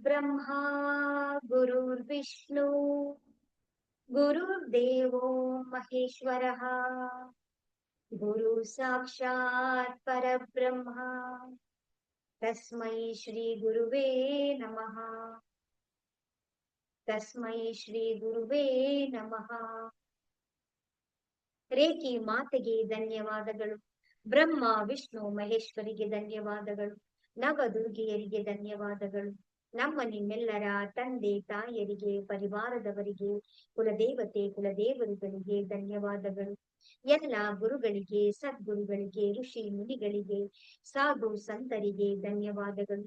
गुरुर्ब्रह्मा गुरुर्विष्णु गुरुर्देवो महेश्वरः गुरु साक्षात् परब्रह्म तस्मै श्री गुरुवे नमः। तस्मै श्री गुरुवे नमः। ರೇಖಿ ಮಾತೆಗೆ ಧನ್ಯವಾದಗಳು. ಬ್ರಹ್ಮ ವಿಷ್ಣು ಮಹೇಶ್ವರಿಗೆ ಧನ್ಯವಾದಗಳು. ನವದುರ್ಗಿಯರಿಗೆ ಧನ್ಯವಾದಗಳು. ನಮ್ಮ ನಿಮ್ಮೆಲ್ಲರ ತಂದೆ ತಾಯರಿಗೆ, ಪರಿವಾರದವರಿಗೆ, ಕುಲದೇವತೆ ಕುಲದೇವರುಗಳಿಗೆ ಧನ್ಯವಾದಗಳು. ಎಲ್ಲ ಗುರುಗಳಿಗೆ, ಸದ್ಗುರುಗಳಿಗೆ, ಋಷಿ ಮುನಿಗಳಿಗೆ, ಸಾಧು ಸಂತರಿಗೆ ಧನ್ಯವಾದಗಳು.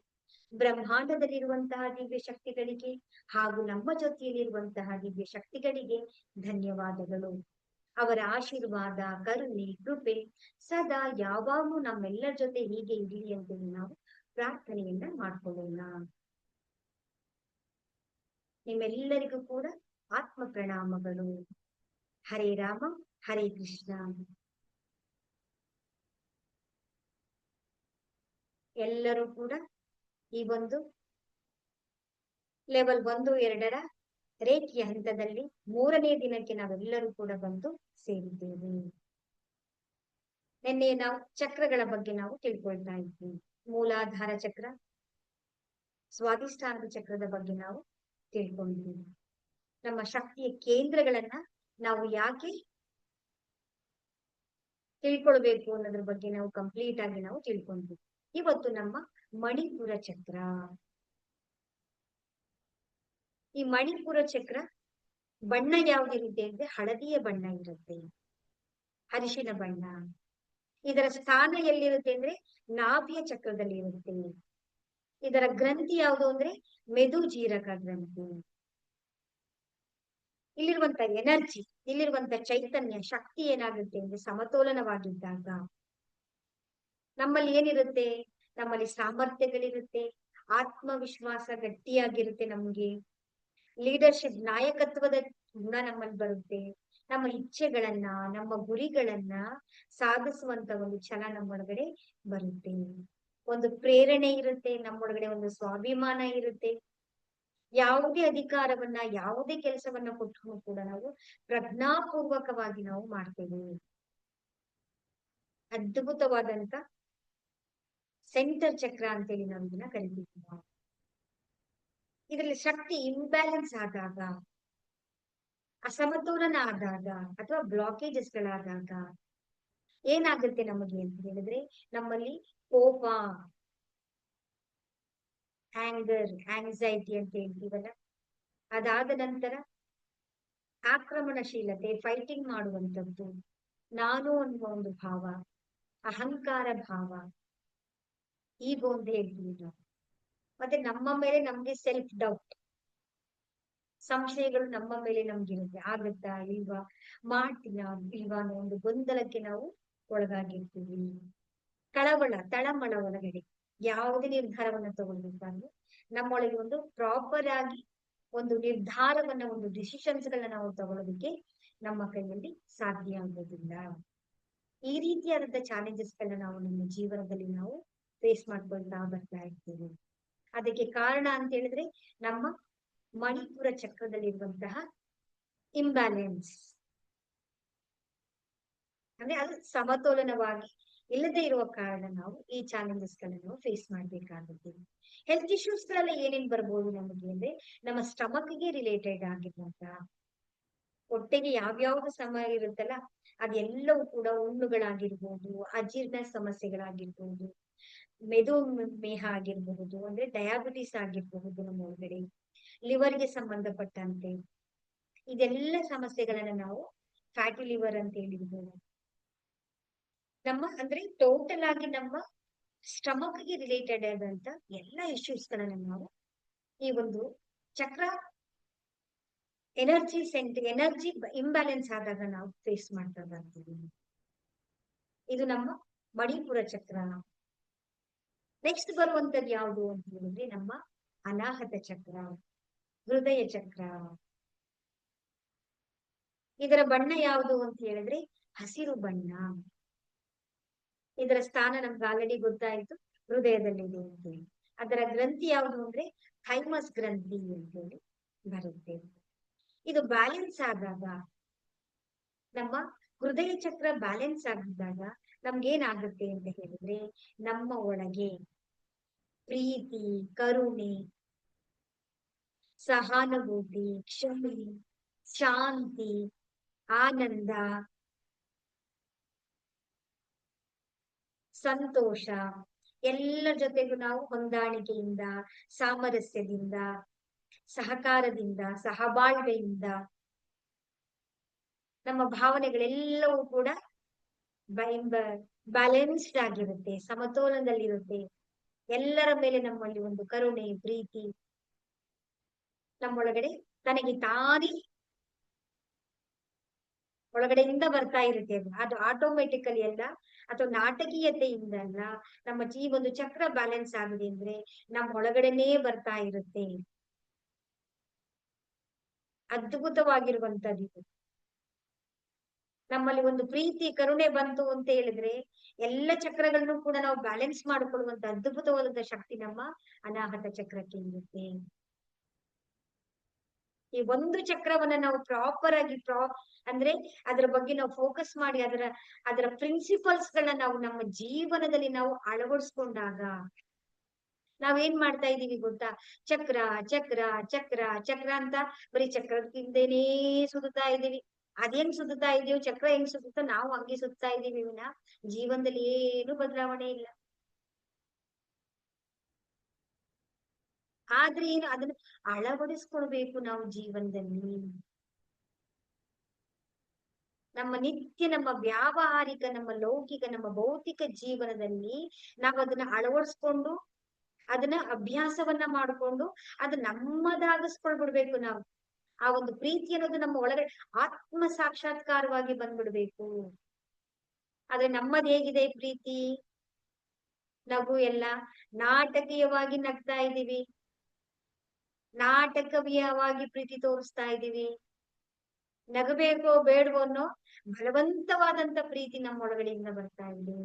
ಬ್ರಹ್ಮಾಂಡದಲ್ಲಿರುವಂತಹ ದಿವ್ಯ ಶಕ್ತಿಗಳಿಗೆ ಹಾಗೂ ನಮ್ಮ ಜೊತೆಯಲ್ಲಿರುವಂತಹ ದಿವ್ಯ ಶಕ್ತಿಗಳಿಗೆ ಧನ್ಯವಾದಗಳು. ಅವರ ಆಶೀರ್ವಾದ, ಕರುಣೆ, ಕೃಪೆ ಸದಾ ಯಾವಾಗಲೂ ನಮ್ಮೆಲ್ಲರ ಜೊತೆ ಹೀಗೆ ಇರಲಿ ಅಂತೇಳಿ ನಾವು ಪ್ರಾರ್ಥನೆಯನ್ನ ಮಾಡ್ಕೊಳ್ಳೋಣ. ನಿಮ್ಮೆಲ್ಲರಿಗೂ ಕೂಡ ಆತ್ಮ ಪ್ರಣಾಮಗಳು. ಹರೇ ರಾಮ, ಹರೇ ಕೃಷ್ಣ. ಎಲ್ಲರೂ ಕೂಡ ಈ ಒಂದು ಲೆವೆಲ್ 1, 2 ರೇಖೆಯ ಹಂತದಲ್ಲಿ 3ನೇ ದಿನಕ್ಕೆ ನಾವೆಲ್ಲರೂ ಕೂಡ ಬಂದು ಸೇರಿದ್ದೇವೆ. ನಿನ್ನೆ ನಾವು ಚಕ್ರಗಳ ಬಗ್ಗೆ ನಾವು ತಿಳ್ಕೊಳ್ತಾ ಇದ್ವಿ. ಮೂಲಾಧಾರ ಚಕ್ರ, ಸ್ವಾಧಿಷ್ಠಾನದ ಚಕ್ರದ ಬಗ್ಗೆ ನಾವು ತಿಳ್ಕೊಂಡಿದ್ವಿ. ನಮ್ಮ ಶಕ್ತಿಯ ಕೇಂದ್ರಗಳನ್ನ ನಾವು ಯಾಕೆ ತಿಳ್ಕೊಳ್ಬೇಕು ಅನ್ನೋದ್ರ ಬಗ್ಗೆ ನಾವು ಕಂಪ್ಲೀಟ್ ಆಗಿ ನಾವು ತಿಳ್ಕೊಂಡ್ವಿ. ಇವತ್ತು ನಮ್ಮ ಮಣಿಪುರ ಚಕ್ರ. ಈ ಮಣಿಪುರ ಚಕ್ರ ಬಣ್ಣ ಯಾವ್ದಿರುತ್ತೆ ಅಂದ್ರೆ ಹಳದಿಯ ಬಣ್ಣ ಇರುತ್ತೆ, ಅರಿಶಿನ ಬಣ್ಣ. ಇದರ ಸ್ಥಾನ ಎಲ್ಲಿರುತ್ತೆ ಅಂದ್ರೆ ನಾಭಿಯ ಚಕ್ರದಲ್ಲಿ ಇರುತ್ತೆ. ಇದರ ಗ್ರಂಥಿ ಯಾವುದು ಅಂದ್ರೆ ಮೆದುಜೀರಕ ಗ್ರಂಥಿ. ಇಲ್ಲಿರುವಂತ ಎನರ್ಜಿ, ಇಲ್ಲಿರುವಂತ ಚೈತನ್ಯ ಶಕ್ತಿ ಏನಾಗುತ್ತೆ ಅಂದ್ರೆ ಸಮತೋಲನವಾಗಿದ್ದಾಗ ನಮ್ಮಲ್ಲಿ ಏನಿರುತ್ತೆ, ನಮ್ಮಲ್ಲಿ ಸಾಮರ್ಥ್ಯಗಳಿರುತ್ತೆ, ಆತ್ಮವಿಶ್ವಾಸ ಗಟ್ಟಿಯಾಗಿರುತ್ತೆ, ನಮ್ಗೆ ಲೀಡರ್ಶಿಪ್ ನಾಯಕತ್ವದ ಗುಣ ನಮ್ಮಲ್ಲಿ ಬರುತ್ತೆ. ನಮ್ಮ ಇಚ್ಛೆಗಳನ್ನ, ನಮ್ಮ ಗುರಿಗಳನ್ನ ಸಾಧಿಸುವಂತ ಒಂದು ಛಲ ನಮ್ಮೊಳಗಡೆ ಬರುತ್ತೆ. ಒಂದು ಪ್ರೇರಣೆ ಇರುತ್ತೆ, ನಮ್ಮೊಳಗಡೆ ಒಂದು ಸ್ವಾಭಿಮಾನ ಇರುತ್ತೆ. ಯಾವುದೇ ಅಧಿಕಾರವನ್ನ, ಯಾವುದೇ ಕೆಲಸವನ್ನ ಕೊಟ್ಟರು ಕೂಡ ನಾವು ಪ್ರಜ್ಞಾಪೂರ್ವಕವಾಗಿ ನಾವು ಮಾಡ್ತೇವೆ. ಅದ್ಭುತವಾದಂತ ಸೆಂಟರ್ ಚಕ್ರ ಅಂತೇಳಿ ನಾವು ಇದನ್ನ ಕರಿತೀವಿ. ಇದರಲ್ಲಿ ಶಕ್ತಿ ಇಂಬ್ಯಾಲೆನ್ಸ್ ಆದಾಗ, ಅಸಮತೋಲನ ಆದಾಗ ಅಥವಾ ಬ್ಲಾಕೇಜಸ್ ಗಳಾದಾಗ ಏನಾಗುತ್ತೆ ನಮಗೆ ಅಂತ ಹೇಳಿದ್ರೆ, ನಮ್ಮಲ್ಲಿ ಕೋಪ, ಆಂಗರ್, ಆಂಗ್ಸೈಟಿ ಅಂತ ಹೇಳ್ತೀವಲ್ಲ, ಅದಾದ ನಂತರ ಆಕ್ರಮಣಶೀಲತೆ, ಫೈಟಿಂಗ್ ಮಾಡುವಂಥದ್ದು, ನಾನು ಅನ್ನುವ ಒಂದು ಭಾವ, ಅಹಂಕಾರ ಭಾವ, ಈಗೋ ಅಂತ ಹೇಳ್ತೀವಿ ನಾವು. ಮತ್ತೆ ನಮ್ಮ ಮೇಲೆ ನಮ್ಗೆ ಸೆಲ್ಫ್ ಡೌಟ್, ಸಂಶಯಗಳು ನಮ್ಮ ಮೇಲೆ ನಮ್ಗಿರುತ್ತೆ. ಆಗುತ್ತಾ ಇಲ್ವಾ, ಮಾಡ್ತೀನ ಇಲ್ವಾ ಅನ್ನೋ ಒಂದು ಗೊಂದಲಕ್ಕೆ ನಾವು ಒಳಗಾಗಿರ್ತೀವಿ. ಕಳವಳ, ತಳಮಳ ಒಳಗಡೆ ಯಾವುದೇ ನಿರ್ಧಾರವನ್ನ ತಗೊಳ್ಬೇಕಾದ್ರೆ ನಮ್ಮೊಳಗೆ ಒಂದು ಪ್ರಾಪರ್ ಆಗಿ ಒಂದು ನಿರ್ಧಾರವನ್ನ, ಒಂದು ಡಿಸಿಷನ್ಸ್ ಗಳನ್ನ ನಾವು ತಗೊಳ್ಳೋದಕ್ಕೆ ನಮ್ಮ ಕೈಯಲ್ಲಿ ಸಾಧ್ಯ ಆಗೋದಿಲ್ಲ. ಈ ರೀತಿಯಾದಂತ ಚಾಲೆಂಜಸ್ ಗಳನ್ನ ನಾವು ನಮ್ಮ ಜೀವನದಲ್ಲಿ ನಾವು ಫೇಸ್ ಮಾಡ್ಕೊಳ್ತಾ ಬರ್ತಾ ಇರ್ತೀವಿ. ಅದಕ್ಕೆ ಕಾರಣ ಅಂತ ಹೇಳಿದ್ರೆ ನಮ್ಮ ಮಣಿಪುರ ಚಕ್ರದಲ್ಲಿರುವಂತಹ ಇಂಬ್ಯಾಲೆನ್ಸ್, ಅಂದ್ರೆ ಅದು ಸಮತೋಲನವಾಗಿ ಇಲ್ಲದೆ ಇರುವ ಕಾರಣ ನಾವು ಈ ಚಾಲೆಂಜಸ್ ಗಳನ್ನ ಫೇಸ್ ಮಾಡ್ಬೇಕಾಗುತ್ತೆ. ಹೆಲ್ತ್ ಇಶ್ಯೂಸ್ ಗಳೆಲ್ಲ ಏನೇನ್ ಬರ್ಬೋದು ನಮಗೆ ಅಂದ್ರೆ, ನಮ್ಮ ಸ್ಟಮಕ್ಗೆ ರಿಲೇಟೆಡ್ ಆಗಿರುವಂತ, ಹೊಟ್ಟೆಗೆ ಯಾವ್ಯಾವ್ದು ಸಮಯ ಇರುತ್ತಲ್ಲ ಅದೆಲ್ಲವೂ ಕೂಡ ಹುಣ್ಣುಗಳಾಗಿರ್ಬೋದು, ಅಜೀರ್ಣ ಸಮಸ್ಯೆಗಳಾಗಿರ್ಬೋದು, ಮೆದುಮೇಹ ಆಗಿರಬಹುದು, ಅಂದ್ರೆ ಡಯಾಬಿಟಿಸ್ ಆಗಿರಬಹುದು, ನಮ್ಮ ಒಳಗಡೆ ಲಿವರ್ಗೆ ಸಂಬಂಧಪಟ್ಟಂತೆ ಇದೆಲ್ಲ ಸಮಸ್ಯೆಗಳನ್ನ ನಾವು ಫ್ಯಾಟಿ ಲಿವರ್ ಅಂತ ಹೇಳಿರ್ಬೋದು. ನಮ್ಮ ಅಂದ್ರೆ ಟೋಟಲ್ ಆಗಿ ನಮ್ಮ ಸ್ಟಮಕ್ಗೆ ರಿಲೇಟೆಡ್ ಆದಂತ ಎಲ್ಲ ಇಶ್ಯೂಸ್ ಗಳನ್ನ ನಾವು ಈ ಒಂದು ಚಕ್ರ ಎನರ್ಜಿ ಇಂಬ್ಯಾಲೆನ್ಸ್ ಆದಾಗ ನಾವು ಫೇಸ್ ಮಾಡ್ತಾ ಬರ್ತೀವಿ. ಇದು ನಮ್ಮ ಮಣಿಪುರ ಚಕ್ರ. ನೆಕ್ಸ್ಟ್ ಬರುವಂತದ್ದು ಯಾವುದು ಅಂತ ಹೇಳಿದ್ರೆ ನಮ್ಮ ಅನಾಹತ ಚಕ್ರ, ಹೃದಯ ಚಕ್ರ. ಇದರ ಬಣ್ಣ ಯಾವುದು ಅಂತ ಹೇಳಿದ್ರೆ ಹಸಿರು ಬಣ್ಣ. ಇದರ ಸ್ಥಾನ ನಮ್ಗೆ ಆಲ್ರೆಡಿ ಗೊತ್ತಾಯ್ತು, ಹೃದಯದಲ್ಲಿದೆ ಅಂತೇಳಿ. ಅದರ ಗ್ರಂಥಿ ಯಾವುದು ಅಂದ್ರೆ ಥೈಮಸ್ ಗ್ರಂಥಿ ಅಂತ ಹೇಳಿ ಬರುತ್ತೆ. ಇದು ಬ್ಯಾಲೆನ್ಸ್ ಆದಾಗ, ನಮ್ಮ ಹೃದಯ ಚಕ್ರ ಬ್ಯಾಲೆನ್ಸ್ ಆಗಿದ್ದಾಗ ನಮ್ಗೇನಾಗುತ್ತೆ ಅಂತ ಹೇಳಿದ್ರೆ, ನಮ್ಮ ಒಳಗೆ ಪ್ರೀತಿ, ಕರುಣೆ, ಸಹಾನುಭೂತಿ, ಕ್ಷಮೆ, ಶಾಂತಿ, ಆನಂದ, ಸಂತೋಷ, ಎಲ್ಲರ ಜೊತೆಗೂ ನಾವು ಹೊಂದಾಣಿಕೆಯಿಂದ, ಸಾಮರಸ್ಯದಿಂದ, ಸಹಕಾರದಿಂದ, ಸಹಬಾಳ್ವೆಯಿಂದ ನಮ್ಮ ಭಾವನೆಗಳೆಲ್ಲವೂ ಕೂಡ ಬ್ಯಾಲೆನ್ಸ್ಡ್ ಆಗಿರುತ್ತೆ, ಸಮತೋಲನದಲ್ಲಿರುತ್ತೆ. ಎಲ್ಲರ ಮೇಲೆ ನಮ್ಮಲ್ಲಿ ಒಂದು ಕರುಣೆ, ಪ್ರೀತಿ ನಮ್ಮೊಳಗಡೆ ತನಗೆ ತಾನೇ ಒಳಗಡೆಯಿಂದ ಬರ್ತಾ ಇರುತ್ತೆ. ಅದು ಆಟೋಮೆಟಿಕಲಿ ಅಲ್ಲ, ಅಥವಾ ನಾಟಕೀಯತೆಯಿಂದ ಅಲ್ಲ. ನಮ್ಮ ಈ ಒಂದು ಚಕ್ರ ಬ್ಯಾಲೆನ್ಸ್ ಆಗಿದೆ ಅಂದ್ರೆ ನಮ್ಮ ಒಳಗಡೆನೇ ಬರ್ತಾ ಇರುತ್ತೆ. ಅದ್ಭುತವಾಗಿರುವಂತದ್ದು ಇದು. ನಮ್ಮಲ್ಲಿ ಒಂದು ಪ್ರೀತಿ, ಕರುಣೆ ಬಂತು ಅಂತ ಹೇಳಿದ್ರೆ ಎಲ್ಲ ಚಕ್ರಗಳನ್ನು ಕೂಡ ನಾವು ಬ್ಯಾಲೆನ್ಸ್ ಮಾಡಿಕೊಳ್ಳುವಂತ ಅದ್ಭುತವಾದಂತ ಶಕ್ತಿ ನಮ್ಮ ಅನಾಹತ ಚಕ್ರಕ್ಕೆ ಇರುತ್ತೆ. ಈ ಒಂದು ಚಕ್ರವನ್ನ ನಾವು ಪ್ರಾಪರ್ ಆಗಿ ಅಂದ್ರೆ ಅದರ ಬಗ್ಗೆ ನಾವು ಫೋಕಸ್ ಮಾಡಿ ಅದರ ಪ್ರಿನ್ಸಿಪಲ್ಸ್ ಗಳನ್ನ ನಾವು ನಮ್ಮ ಜೀವನದಲ್ಲಿ ನಾವು ಅಳವಡಿಸ್ಕೊಂಡಾಗ ನಾವೇನ್ ಮಾಡ್ತಾ ಇದೀವಿ ಗೊತ್ತಾ? ಚಕ್ರ ಚಕ್ರ ಚಕ್ರ ಚಕ್ರ ಅಂತ ಬರೀ ಚಕ್ರದಿಂದೇನೇ ಸುತ್ತಾ ಇದೀವಿ. ಅದೇನ್ ಸುತ್ತಾ ಇದೀವಿ, ಚಕ್ರ ಹೆಂಗ್ ಸುತ್ತುತ್ತೋ ನಾವು ಹಂಗೆ ಸುತ್ತಾ ಇದೀವಿ ವಿನ ಜೀವನದಲ್ಲಿ ಏನು ಬದಲಾವಣೆ ಇಲ್ಲ. ಆದ್ರೆ ಏನು, ಅದನ್ನ ಅಳವಡಿಸ್ಕೊಳ್ಬೇಕು ನಾವು ಜೀವನದಲ್ಲಿ. ನಮ್ಮ ನಿತ್ಯ, ನಮ್ಮ ವ್ಯಾವಹಾರಿಕ, ನಮ್ಮ ಲೌಕಿಕ, ನಮ್ಮ ಭೌತಿಕ ಜೀವನದಲ್ಲಿ ನಾವು ಅದನ್ನ ಅಳವಡಿಸ್ಕೊಂಡು ಅದನ್ನ ಅಭ್ಯಾಸವನ್ನ ಮಾಡ್ಕೊಂಡು ಅದು ನಮ್ಮದಾಗಿಸ್ಕೊಳ್ಬಿಡ್ಬೇಕು ನಾವು. ಆ ಒಂದು ಪ್ರೀತಿ ಅನ್ನೋದು ನಮ್ಮ ಒಳಗಡೆ ಆತ್ಮ ಸಾಕ್ಷಾತ್ಕಾರವಾಗಿ ಬಂದ್ಬಿಡ್ಬೇಕು. ಆದ್ರೆ ನಮ್ಮದ್ ಹೇಗಿದೆ ಪ್ರೀತಿ? ನಗು ಎಲ್ಲ ನಾಟಕೀಯವಾಗಿ ನಗ್ತಾ ಇದೀವಿ, ನಾಟಕೀಯವಾಗಿ ಪ್ರೀತಿ ತೋರಿಸ್ತಾ ಇದೀವಿ. ನಗಬೇಕೋ ಬೇಡವೋ ಅನ್ನೋ ಬಲವಂತವಾದಂತ ಪ್ರೀತಿ ನಮ್ಮ ಒಳಗಡೆಯಿಂದ ಬರ್ತಾ ಇದೆ.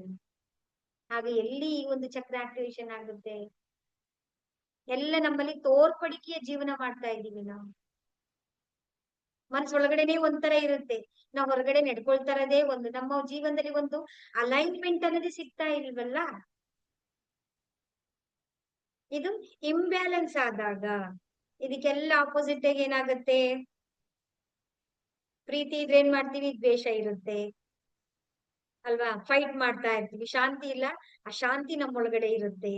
ಹಾಗೆ ಎಲ್ಲಿ ಈ ಒಂದು ಚಕ್ರ ಆಕ್ಟಿವೇಶನ್ ಆಗುತ್ತೆ? ಎಲ್ಲ ನಮ್ಮಲ್ಲಿ ತೋರ್ಪಡಿಕೆಯ ಜೀವನ ಮಾಡ್ತಾ ಇದೀವಿ ನಾವು. ಮನಸ್ಸೊಳಗಡೆನೆ ಒಂಥರ ಇರುತ್ತೆ, ನಾವು ಹೊರಗಡೆ ನಡ್ಕೊಳ್ತಾ ಇರೋದೇ ಒಂದು. ನಮ್ಮ ಜೀವನದಲ್ಲಿ ಒಂದು ಅಲೈನ್ಮೆಂಟ್ ಅನ್ನೋದೇ ಸಿಗ್ತಾ ಇಲ್ವಲ್ಲ. ಇದು ಇಂಬ್ಯಾಲೆನ್ಸ್ ಆದಾಗ ಇದಕ್ಕೆಲ್ಲ ಆಪೋಸಿಟ್ ಆಗಿ ಏನಾಗುತ್ತೆ? ಪ್ರೀತಿ ಇದ್ರೆ ಏನ್ ಮಾಡ್ತೀವಿ? ದ್ವೇಷ ಇರುತ್ತೆ ಅಲ್ವಾ? ಫೈಟ್ ಮಾಡ್ತಾ ಇರ್ತೀವಿ. ಶಾಂತಿ ಇಲ್ಲ, ಅಶಾಂತಿ ನಮ್ಮೊಳಗಡೆ ಇರುತ್ತೆ.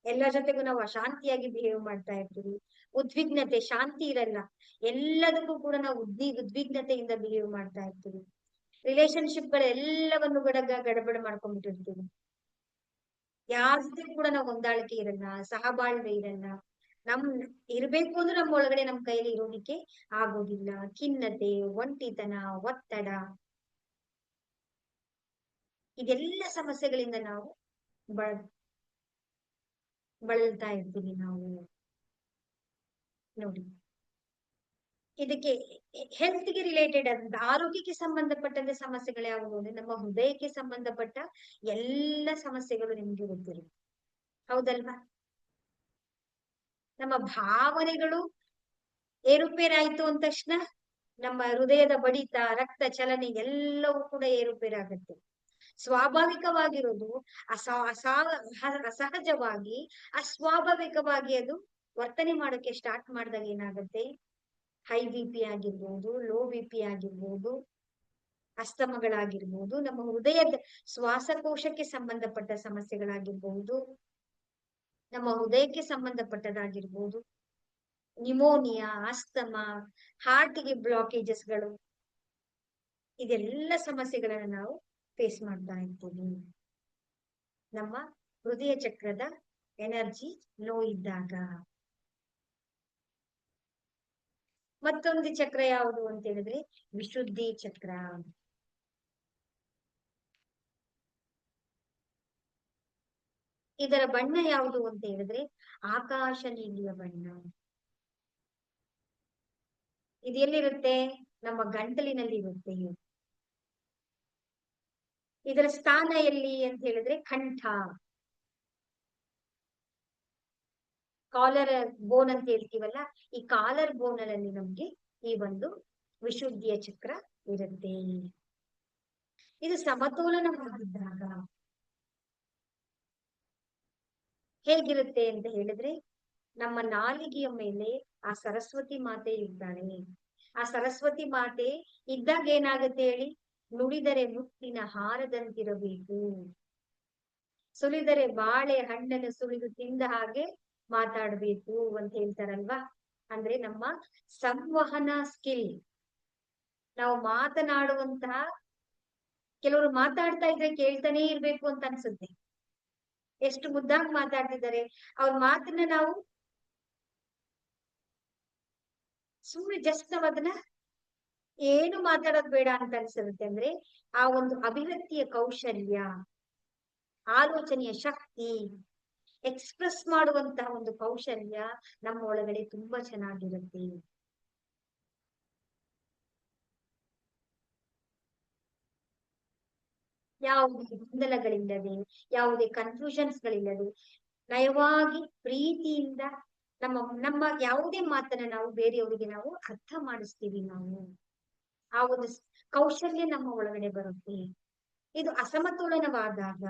ಎಲ್ಲರ ಜೊತೆಗೂ ನಾವು ಅಶಾಂತಿಯಾಗಿ ಬಿಹೇವ್ ಮಾಡ್ತಾ ಇರ್ತೀವಿ. ಉದ್ವಿಗ್ನತೆ, ಶಾಂತಿ ಇರಲ್ಲ. ಎಲ್ಲದಕ್ಕೂ ಕೂಡ ನಾವು ಉದ್ವಿಗ್ನತೆಯಿಂದ ಬಿಹೇವ್ ಮಾಡ್ತಾ ಇರ್ತೀವಿ. ರಿಲೇಶನ್ಶಿಪ್ ಗಳೆಲ್ಲವನ್ನು ಗಡಬಡ ಮಾಡ್ಕೊಂಡ್ಬಿಟ್ಟಿರ್ತೀವಿ. ಯಾರ ಜೊತೆ ಕೂಡ ನಾವು ಹೊಂದಾಣಿಕೆ ಇರಲ್ಲ, ಸಹಬಾಳ್ವೆ ಇರಲ್ಲ. ನಮ್ ಇರ್ಬೇಕು ಅಂದ್ರೆ ನಮ್ಮ ಒಳಗಡೆ ನಮ್ ಕೈಲಿ ಇರೋದಿಕ್ಕೆ ಆಗೋದಿಲ್ಲ. ಖಿನ್ನತೆ, ಒಂಟಿತನ, ಒತ್ತಡ, ಇದೆಲ್ಲ ಸಮಸ್ಯೆಗಳಿಂದ ನಾವು ಬಳಲ್ತಾ ಇರ್ತೀವಿ ನಾವು. ನೋಡಿ, ಇದಕ್ಕೆ ಹೆಲ್ತ್ ಗೆ ರಿಲೇಟೆಡ್ ಆದಂತ, ಆರೋಗ್ಯಕ್ಕೆ ಸಂಬಂಧಪಟ್ಟಂತ ಸಮಸ್ಯೆಗಳು ಯಾವುವು ಅಂದ್ರೆ ನಮ್ಮ ಹೃದಯಕ್ಕೆ ಸಂಬಂಧಪಟ್ಟ ಎಲ್ಲ ಸಮಸ್ಯೆಗಳು ನಿಮ್ಗೆ ಗೊತ್ತಿರುತ್ತೆ, ಹೌದಲ್ವಾ? ನಮ್ಮ ಭಾವನೆಗಳು ಏರುಪೇರಾಯ್ತು ಅಂದ ತಕ್ಷಣ ನಮ್ಮ ಹೃದಯದ ಬಡಿತ, ರಕ್ತ ಚಲನೆ ಎಲ್ಲವೂ ಕೂಡ ಏರುಪೇರಾಗುತ್ತೆ. ಸ್ವಾಭಾವಿಕವಾಗಿರೋದು ಅಸಹಜವಾಗಿ, ಅಸ್ವಾಭಾವಿಕವಾಗಿ ಅದು ವರ್ತನೆ ಮಾಡೋಕೆ ಸ್ಟಾರ್ಟ್ ಮಾಡಿದಾಗ ಏನಾಗುತ್ತೆ? ಹೈ ಬಿ ಪಿ ಆಗಿರ್ಬೋದು, ಲೋ ಬಿ ಪಿ ಆಗಿರ್ಬೋದು, ಅಸ್ತಮಗಳಾಗಿರ್ಬೋದು, ನಮ್ಮ ಹೃದಯದ ಶ್ವಾಸಕೋಶಕ್ಕೆ ಸಂಬಂಧಪಟ್ಟ ಸಮಸ್ಯೆಗಳಾಗಿರ್ಬಹುದು, ನಮ್ಮ ಹೃದಯಕ್ಕೆ ಸಂಬಂಧಪಟ್ಟದಾಗಿರ್ಬೋದು, ನಿಮೋನಿಯಾ, ಅಸ್ತಮ, ಹಾರ್ಟ್ಗೆ ಬ್ಲಾಕೇಜಸ್ಗಳು, ಇದೆಲ್ಲ ಸಮಸ್ಯೆಗಳನ್ನ ನಾವು ಫೇಸ್ ಮಾಡ್ತಾ ಇರ್ತೀವಿ ನಮ್ಮ ಹೃದಯ ಚಕ್ರದ ಎನರ್ಜಿ ಲೋ ಇದ್ದಾಗ. ಮತ್ತೊಂದು ಚಕ್ರ ಯಾವುದು ಅಂತ ಹೇಳಿದ್ರೆ ವಿಶುದ್ಧಿ ಚಕ್ರ. ಇದರ ಬಣ್ಣ ಯಾವುದು ಅಂತ ಹೇಳಿದ್ರೆ ಆಕಾಶ ನೀಲಿಯ ಬಣ್ಣ. ಇದು ಎಲ್ಲಿರುತ್ತೆ? ನಮ್ಮ ಗಂಟಲಿನಲ್ಲಿ ಇರುತ್ತೆ. ಇದರ ಸ್ಥಾನ ಎಲ್ಲಿ ಅಂತ ಹೇಳಿದ್ರೆ ಕಂಠ. ಕಾಲರ್ ಬೋನ್ ಅಂತ ಹೇಳ್ತೀವಲ್ಲ, ಈ ಕಾಲರ್ ಬೋನ್ ಅಲ್ಲಿ ನಮ್ಗೆ ಈ ಒಂದು ವಿಶುದ್ಧಿಯ ಚಕ್ರ ಇರುತ್ತೆ. ಇದು ಸಮತೋಲನವಾಗಿದ್ದಾಗ ಹೇಗಿರುತ್ತೆ ಅಂತ ಹೇಳಿದ್ರೆ, ನಮ್ಮ ನಾಲಿಗೆಯ ಮೇಲೆ ಆ ಸರಸ್ವತಿ ಮಾತೆ ಇದ್ದಾಳೆ. ಆ ಸರಸ್ವತಿ ಮಾತೆ ಇದ್ದಾಗ ಏನಾಗುತ್ತೆ ಹೇಳಿ, ನುಡಿದರೆ ಮುತ್ತಿನ ಹಾರದಂತಿರಬೇಕು, ಸುಲಿದರೆ ಬಾಳೆ ಹಣ್ಣನ್ನು ಸುಲಿದು ತಿಂದ ಹಾಗೆ ಮಾತಾಡ್ಬೇಕು ಅಂತ ಹೇಳ್ತಾರಲ್ವಾ. ಅಂದ್ರೆ ನಮ್ಮ ಸಂವಹನ ಸ್ಕಿಲ್, ನಾವು ಮಾತನಾಡುವಂತಹ, ಕೆಲವರು ಮಾತಾಡ್ತಾ ಇದ್ರೆ ಕೇಳ್ತಾನೆ ಇರ್ಬೇಕು ಅಂತ ಅನ್ಸುತ್ತೆ. ಎಷ್ಟು ಮುದ್ದಾಗಿ ಮಾತಾಡ್ತಿದ್ದಾರೆ, ಅವ್ರ ಮಾತನ್ನ ನಾವು ಸುಮ್ಮನೆ ಜಸ್ಟ್ ನಾವ್ ಅದನ್ನ ಏನು ಮಾತಾಡೋದ್ ಬೇಡ ಅಂತ ಅನ್ಸಿರುತ್ತೆ. ಅಂದ್ರೆ ಆ ಒಂದು ಅಭಿವ್ಯಕ್ತಿಯ ಕೌಶಲ್ಯ, ಆಲೋಚನೆಯ ಶಕ್ತಿ, ಎಕ್ಸ್ಪ್ರೆಸ್ ಮಾಡುವಂತಹ ಒಂದು ಕೌಶಲ್ಯ ನಮ್ಮ ಒಳಗಡೆ ತುಂಬಾ ಚೆನ್ನಾಗಿರುತ್ತೆ. ಯಾವುದೇ ಗೊಂದಲಗಳಿಲ್ಲದೆ, ಯಾವುದೇ ಕನ್ಫ್ಯೂಷನ್ಸ್ ಗಳಿಲ್ಲದೆ, ನಯವಾಗಿ ಪ್ರೀತಿಯಿಂದ ನಮ್ಮ ನಮ್ಮ ಯಾವುದೇ ಮಾತನ್ನ ನಾವು ಬೇರೆಯವರಿಗೆ ನಾವು ಅರ್ಥ ಮಾಡಿಸ್ತೀವಿ. ನಾವು ಆ ಒಂದು ಕೌಶಲ್ಯ ನಮ್ಮ ಒಳಗಡೆ ಬರುತ್ತೆ. ಇದು ಅಸಮತೋಲನವಾದಾಗ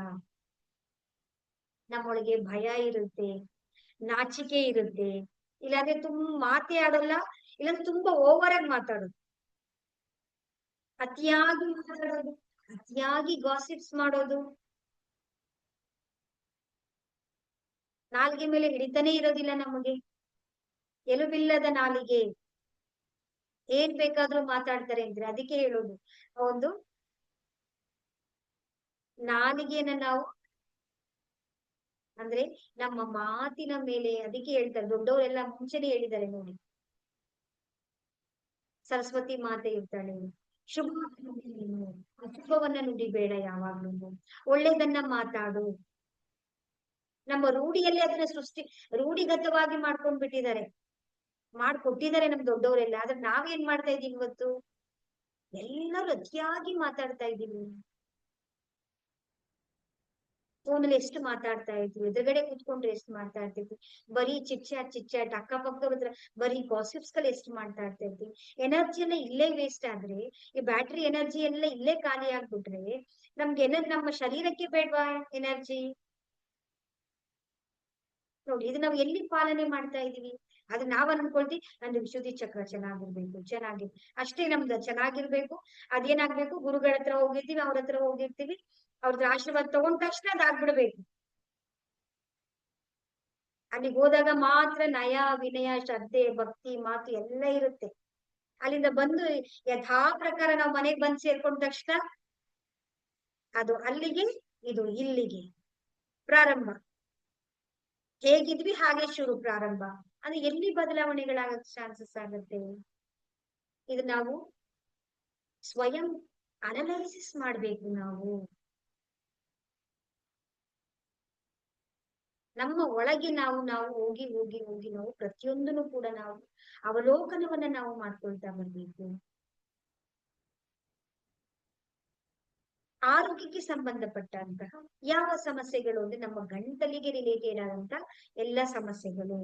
ನಮ್ಮೊಳಗೆ ಭಯ ಇರುತ್ತೆ, ನಾಚಿಕೆ ಇರುತ್ತೆ, ಇಲ್ಲಾಂದ್ರೆ ಮಾತೇ ಆಡಲ್ಲ, ಇಲ್ಲಾಂದ್ರೆ ತುಂಬಾ ಓವರ್ ಆಗಿ ಮಾತಾಡೋದು, ಅತಿಯಾಗಿ ಮಾತಾಡೋದು, ಅತಿಯಾಗಿ ಗಾಸಿಪ್ಸ್ ಮಾಡೋದು, ನಾಲ್ಗೆ ಮೇಲೆ ಹಿಡಿತಾನೆ ಇರೋದಿಲ್ಲ ನಮಗೆ, ಎಲುಬಿಲ್ಲದ ನಾಲಿಗೆ, ಏನ್ ಬೇಕಾದ್ರೂ ಮಾತಾಡ್ತಾರೆ ಅಂದ್ರೆ. ಅದಕ್ಕೆ ಹೇಳೋದು, ಒಂದು ನಾಲಿಗೆಯನ್ನ ನಾವು, ಅಂದ್ರೆ ನಮ್ಮ ಮಾತಿನ ಮೇಲೆ, ಅದಕ್ಕೆ ಹೇಳ್ತಾರೆ ದೊಡ್ಡವರೆಲ್ಲ ಮುಂಚೆನೆ ಹೇಳಿದ್ದಾರೆ ನೋಡಿ, ಸರಸ್ವತಿ ಮಾತೆ ಇರ್ತಾಳೆ, ಶುಭ ಅಶುಭವನ್ನ ನುಡಿಬೇಡ, ಯಾವಾಗ್ಲೂ ಒಳ್ಳೇದನ್ನ ಮಾತಾಡು. ನಮ್ಮ ರೂಢಿಯಲ್ಲಿ ಅದನ್ನ ರೂಢಿಗತವಾಗಿ ಮಾಡ್ಕೊಂಡ್ ಬಿಟ್ಟಿದ್ದಾರೆ, ಮಾಡ್ಕೊಟ್ಟಿದ್ದಾರೆ ನಮ್ ದೊಡ್ಡವರೆಲ್ಲ. ಆದ್ರೆ ನಾವೇನ್ ಮಾಡ್ತಾ ಇದೀವಿ ಇವತ್ತು, ಎಲ್ಲರೂ ಅತಿಯಾಗಿ ಮಾತಾಡ್ತಾ ಇದೀವಿ. ಫೋನಲ್ಲಿ ಎಷ್ಟು ಮಾತಾಡ್ತಾ ಇದ್ವಿ, ಎದುರುಗಡೆ ಕೂತ್ಕೊಂಡ್ರೆ ಎಷ್ಟು ಮಾತಾಡ್ತಿದ್ವಿ, ಬರೀ ಚಿಟ್ ಚಾಟ್ ಅಕ್ಕಪಕ್ಕದವ್ರ ಹತ್ರ ಬರೀ ಗಾಸಿಪ್ಸ್ ಗಳು ಎಷ್ಟು ಮಾತಾಡ್ತಾ ಇದ್ವಿ. ಎನರ್ಜಿ ಎಲ್ಲ ಇಲ್ಲೇ ವೇಸ್ಟ್ ಆದ್ರೆ, ಈ ಬ್ಯಾಟ್ರಿ ಎನರ್ಜಿ ಎಲ್ಲ ಇಲ್ಲೇ ಖಾಲಿ ಆಗ್ಬಿಟ್ರೆ ನಮ್ಗೆ ನಮ್ಮ ಶರೀರಕ್ಕೆ ಬೇಡ್ವಾ ಎನರ್ಜಿ? ನೋಡಿ, ಇದು ನಾವು ಎಲ್ಲಿ ಪಾಲನೆ ಮಾಡ್ತಾ ಇದೀವಿ? ಅದು ನಾವ್ ಅನ್ಕೊಳ್ತೀವಿ, ನಂದು ವಿಶುದ್ಧಿ ಚಕ್ರ ಚೆನ್ನಾಗಿರ್ಬೇಕು, ಅಷ್ಟೇ ನಮ್ದು ಚೆನ್ನಾಗಿರ್ಬೇಕು. ಅದೇನಾಗ್ಬೇಕು, ಗುರುಗಳ ಹತ್ರ ಹೋಗಿರ್ತೀವಿ, ಅವ್ರ ಹತ್ರ ಹೋಗಿರ್ತೀವಿ, ಅವ್ರದ್ದು ಆಶೀರ್ವಾದ ತಗೊಂಡ ತಕ್ಷಣ ಅದಾಗ್ಬಿಡ್ಬೇಕು. ಅಲ್ಲಿಗೆ ಹೋದಾಗ ಮಾತ್ರ ನಯ, ವಿನಯ, ಶ್ರದ್ಧೆ, ಭಕ್ತಿ ಮಾತು ಎಲ್ಲ ಇರುತ್ತೆ. ಅಲ್ಲಿಂದ ಬಂದು ಯಥಾ ಪ್ರಕಾರ ನಾವು ಮನೆಗ್ ಬಂದು ಸೇರ್ಕೊಂಡ ತಕ್ಷಣ ಅದು ಅಲ್ಲಿಗೆ, ಇದು ಇಲ್ಲಿಗೆ ಪ್ರಾರಂಭ. ಹೇಗಿದ್ವಿ ಹಾಗೆ ಶುರು ಪ್ರಾರಂಭ. ಅದು ಎಲ್ಲಿ ಬದಲಾವಣೆಗಳಾಗಕ್ ಚಾನ್ಸಸ್ ಆಗುತ್ತೆ? ಇದು ನಾವು ಸ್ವಯಂ ಅನಲೈಸಿಸ್ ಮಾಡ್ಬೇಕು. ನಾವು ನಮ್ಮ ಒಳಗೆ ನಾವು ನಾವು ಹೋಗಿ ಹೋಗಿ ಹೋಗಿ ನಾವು ಪ್ರತಿಯೊಂದನ್ನು ಕೂಡ ನಾವು ಅವಲೋಕನವನ್ನ ನಾವು ಮಾಡ್ಕೊಳ್ತಾ ಬರ್ಬೇಕು. ಆರೋಗ್ಯಕ್ಕೆ ಸಂಬಂಧಪಟ್ಟಂತಹ ಯಾವ ಸಮಸ್ಯೆಗಳು ಅಂದ್ರೆ, ನಮ್ಮ ಗಂಟಲಿಗೆ ರಿಲೇಟೆಡ್ ಆದಂತ ಎಲ್ಲ ಸಮಸ್ಯೆಗಳು,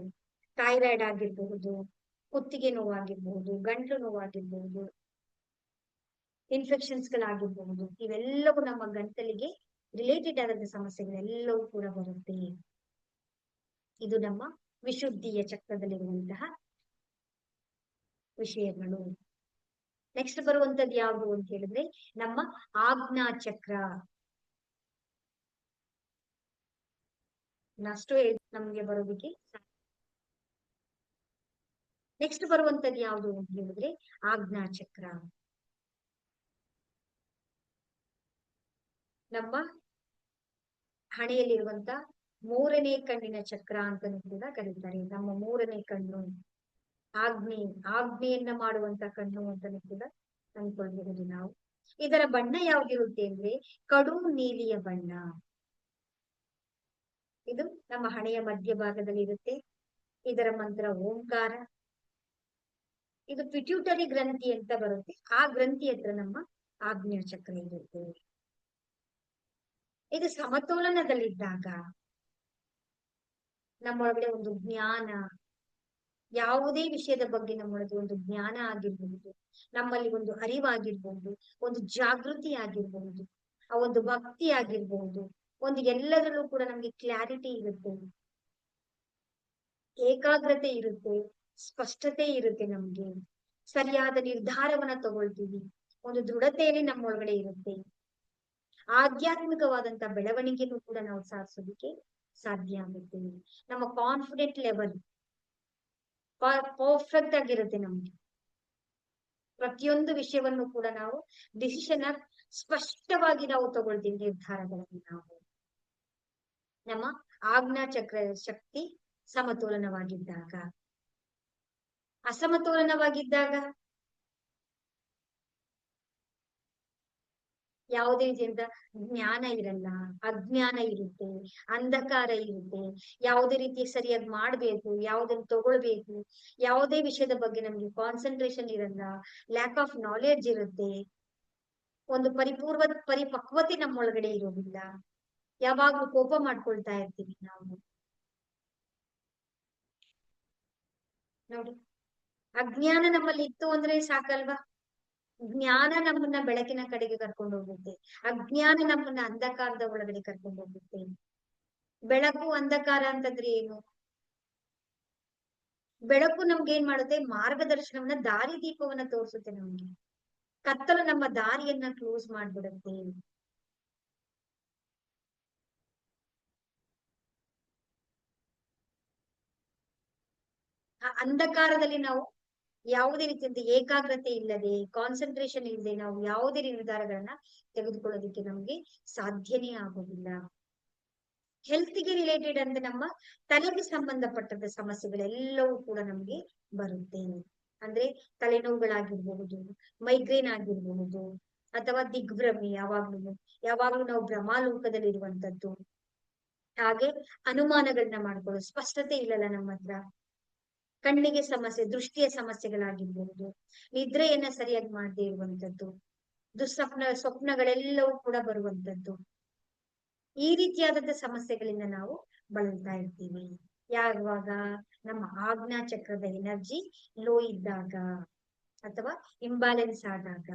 ಥೈರಾಯ್ಡ್ ಆಗಿರ್ಬಹುದು, ಕುತ್ತಿಗೆ ನೋವಾಗಿರ್ಬಹುದು, ಗಂಟಲು ನೋವಾಗಿರ್ಬಹುದು, ಇನ್ಫೆಕ್ಷನ್ಸ್ ಗಳಾಗಿರ್ಬಹುದು, ಇವೆಲ್ಲವೂ ನಮ್ಮ ಗಂಟಲಿಗೆ ರಿಲೇಟೆಡ್ ಆದಂತ ಸಮಸ್ಯೆಗಳೆಲ್ಲವೂ ಕೂಡ ಬರುತ್ತೆ. ಇದು ನಮ್ಮ ವಿಶುದ್ಧಿಯ ಚಕ್ರದಲ್ಲಿರುವಂತಹ ವಿಷಯಗಳು. ನೆಕ್ಸ್ಟ್ ಬರುವಂತದ್ದು ಯಾವುದು ಅಂತ ಹೇಳಿದ್ರೆ, ನಮ್ಮ ಆಜ್ಞಾ ಚಕ್ರ. ಅಷ್ಟು ನಮ್ಗೆ ಬರೋದಕ್ಕೆ. ನೆಕ್ಸ್ಟ್ ಬರುವಂತದ್ದು ಯಾವುದು ಅಂತ ಹೇಳಿದ್ರೆ, ಆಜ್ಞಾ ಚಕ್ರ. ನಮ್ಮ ಹಣೆಯಲ್ಲಿರುವಂತ ಮೂರನೇ ಕಣ್ಣಿನ ಚಕ್ರ ಅಂತಾನೂ ಕೂಡ ಕರೀತಾರೆ. ನಮ್ಮ ಮೂರನೇ ಕಣ್ಣು, ಆಜ್ಞೆಯನ್ನ ಮಾಡುವಂತ ಕಣ್ಣು ಅಂತಾನೂ ಕೂಡ ಅನ್ಕೊಳ್ಬಹುದು ನಾವು. ಇದರ ಬಣ್ಣ ಯಾವ್ದಿರುತ್ತೆ ಅಂದ್ರೆ, ಕಡು ನೀಲಿಯ ಬಣ್ಣ. ಇದು ನಮ್ಮ ಹಣೆಯ ಮಧ್ಯಭಾಗದಲ್ಲಿ ಇರುತ್ತೆ. ಇದರ ಮಂತ್ರ ಓಂಕಾರ. ಇದು ಪಿಟ್ಯೂಟರಿ ಗ್ರಂಥಿ ಅಂತ ಬರುತ್ತೆ, ಆ ಗ್ರಂಥಿ ಹತ್ರ ನಮ್ಮ ಆಜ್ಞಾ ಚಕ್ರ ಇರುತ್ತೆ. ಇದು ಸಮತೋಲನದಲ್ಲಿದ್ದಾಗ ನಮ್ಮೊಳಗಡೆ ಒಂದು ಜ್ಞಾನ, ಯಾವುದೇ ವಿಷಯದ ಬಗ್ಗೆ ನಮ್ಮೊಳಗೆ ಒಂದು ಜ್ಞಾನ ಆಗಿರ್ಬಹುದು, ನಮ್ಮಲ್ಲಿ ಒಂದು ಅರಿವಾಗಿರ್ಬಹುದು, ಒಂದು ಜಾಗೃತಿ ಆಗಿರ್ಬಹುದು, ಆ ಒಂದು ಭಕ್ತಿ ಆಗಿರ್ಬಹುದು, ಒಂದು ಎಲ್ಲದರಲ್ಲೂ ಕೂಡ ನಮ್ಗೆ ಕ್ಲಾರಿಟಿ ಇರುತ್ತೆ, ಏಕಾಗ್ರತೆ ಇರುತ್ತೆ, ಸ್ಪಷ್ಟತೆ ಇರುತ್ತೆ, ನಮ್ಗೆ ಸರಿಯಾದ ನಿರ್ಧಾರವನ್ನ ತಗೊಳ್ತೀವಿ, ಒಂದು ದೃಢತೆಯಲ್ಲಿ ನಮ್ಮೊಳಗಡೆ ಇರುತ್ತೆ, ಆಧ್ಯಾತ್ಮಿಕವಾದಂತ ಬೆಳವಣಿಗೆನೂ ಕೂಡ ನಾವು ಸಾಧಿಸೋದಕ್ಕೆ ಸಾಧ್ಯ ಆಗುತ್ತೆ. ನಮ್ಮ ಕಾನ್ಫಿಡೆಂಟ್ ಲೆವೆಲ್ ಪರ್ಫೆಕ್ಟ್ ಆಗಿರುತ್ತೆ ನಮ್ಗೆ. ಪ್ರತಿಯೊಂದು ವಿಷಯವನ್ನು ಕೂಡ ನಾವು ಡಿಸಿಷನ್ ಸ್ಪಷ್ಟವಾಗಿ ನಾವು ತಗೊಳ್ತೀವಿ, ನಿರ್ಧಾರಗಳನ್ನು ನಾವು. ನಮ್ಮ ಆಜ್ಞಾ ಚಕ್ರ ಶಕ್ತಿ ಸಮತೋಲನವಾಗಿದ್ದಾಗ, ಅಸಮತೋಲನವಾಗಿದ್ದಾಗ ಯಾವುದೇ ರೀತಿಯಿಂದ ಜ್ಞಾನ ಇರಲ್ಲ, ಅಜ್ಞಾನ ಇರುತ್ತೆ, ಅಂಧಕಾರ ಇರುತ್ತೆ, ಯಾವುದೇ ರೀತಿ ಸರಿಯಾಗಿ ಮಾಡ್ಬೇಕು, ಯಾವುದನ್ನು ತಗೊಳ್ಬೇಕು, ಯಾವುದೇ ವಿಷಯದ ಬಗ್ಗೆ ನಮ್ಗೆ ಕಾನ್ಸಂಟ್ರೇಷನ್ ಇರಲ್ಲ, ಲ್ಯಾಕ್ ಆಫ್ ನಾಲೆಡ್ಜ್ ಇರುತ್ತೆ, ಒಂದು ಪರಿಪಕ್ವತೆ ನಮ್ಮೊಳಗಡೆ ಇರೋದಿಲ್ಲ, ಯಾವಾಗ್ಲೂ ಕೋಪ ಮಾಡ್ಕೊಳ್ತಾ ಇರ್ತೀವಿ ನಾವು. ನೋಡಿ, ಅಜ್ಞಾನ ನಮ್ಮಲ್ಲಿ ಇತ್ತು ಅಂದ್ರೆ ಸಾಕಲ್ವಾ? ಜ್ಞಾನ ನಮ್ಮನ್ನ ಬೆಳಕಿನ ಕಡೆಗೆ ಕರ್ಕೊಂಡು ಹೋಗುತ್ತೆ, ಅಜ್ಞಾನ ನಮ್ಮನ್ನ ಅಂಧಕಾರದ ಒಳಗಡೆ ಕರ್ಕೊಂಡು ಹೋಗುತ್ತೆ. ಬೆಳಕು ಅಂಧಕಾರ ಅಂತಂದ್ರೆ ಏನು? ಬೆಳಕು ನಮ್ಗೆ ಏನ್ ಮಾಡುತ್ತೆ? ಮಾರ್ಗದರ್ಶನವನ್ನ, ದಾರಿ ದೀಪವನ್ನ ತೋರಿಸುತ್ತೆ ನಮ್ಗೆ. ಕತ್ತಲು ನಮ್ಮ ದಾರಿಯನ್ನ ಕ್ಲೋಸ್ ಮಾಡ್ಬಿಡುತ್ತೆ. ಆ ಅಂಧಕಾರದಲ್ಲಿ ನಾವು ಯಾವುದೇ ರೀತಿಯಂತ ಏಕಾಗ್ರತೆ ಇಲ್ಲದೆ, ಕಾನ್ಸಂಟ್ರೇಷನ್ ಇಲ್ಲದೆ ನಾವು ಯಾವುದೇ ನಿರ್ಧಾರಗಳನ್ನ ತೆಗೆದುಕೊಳ್ಳೋದಕ್ಕೆ ನಮ್ಗೆ ಸಾಧ್ಯನೇ ಆಗೋದಿಲ್ಲ. ಹೆಲ್ತ್ಗೆ ರಿಲೇಟೆಡ್ ಅಂತ ನಮ್ಮ ತಲೆಗೆ ಸಂಬಂಧಪಟ್ಟಂತ ಸಮಸ್ಯೆಗಳೆಲ್ಲವೂ ಕೂಡ ನಮ್ಗೆ ಬರುತ್ತೆ. ಅಂದ್ರೆ ತಲೆನೋವುಗಳಾಗಿರ್ಬಹುದು, ಮೈಗ್ರೇನ್ ಆಗಿರ್ಬಹುದು, ಅಥವಾ ದಿಗ್ಭ್ರಮೆ, ಯಾವಾಗ್ಲೂ ನಾವು ಭ್ರಮಾಲೋಕದಲ್ಲಿ ಇರುವಂತದ್ದು, ಹಾಗೆ ಅನುಮಾನಗಳನ್ನ ಮಾಡ್ಕೊಳ್ಳೋದು, ಸ್ಪಷ್ಟತೆ ಇಲ್ಲಲ್ಲ ನಮ್ಮ ಹತ್ರ, ಕಣ್ಣಿಗೆ ಸಮಸ್ಯೆ, ದೃಷ್ಟಿಯ ಸಮಸ್ಯೆಗಳಾಗಿರ್ಬಹುದು, ನಿದ್ರೆಯನ್ನ ಸರಿಯಾಗಿ ಮಾಡದೇ ಇರುವಂತದ್ದು, ಸ್ವಪ್ನಗಳೆಲ್ಲವೂ ಕೂಡ ಬರುವಂತದ್ದು, ಈ ರೀತಿಯಾದಂತ ಸಮಸ್ಯೆಗಳಿಂದ ನಾವು ಬಳಲ್ತಾ ಇರ್ತೀವಿ. ಯಾವಾಗ ನಮ್ಮ ಆಜ್ಞಾ ಚಕ್ರದ ಎನರ್ಜಿ ಲೋ ಇದ್ದಾಗ ಅಥವಾ ಇಂಬ್ಯಾಲೆನ್ಸ್ ಆದಾಗ.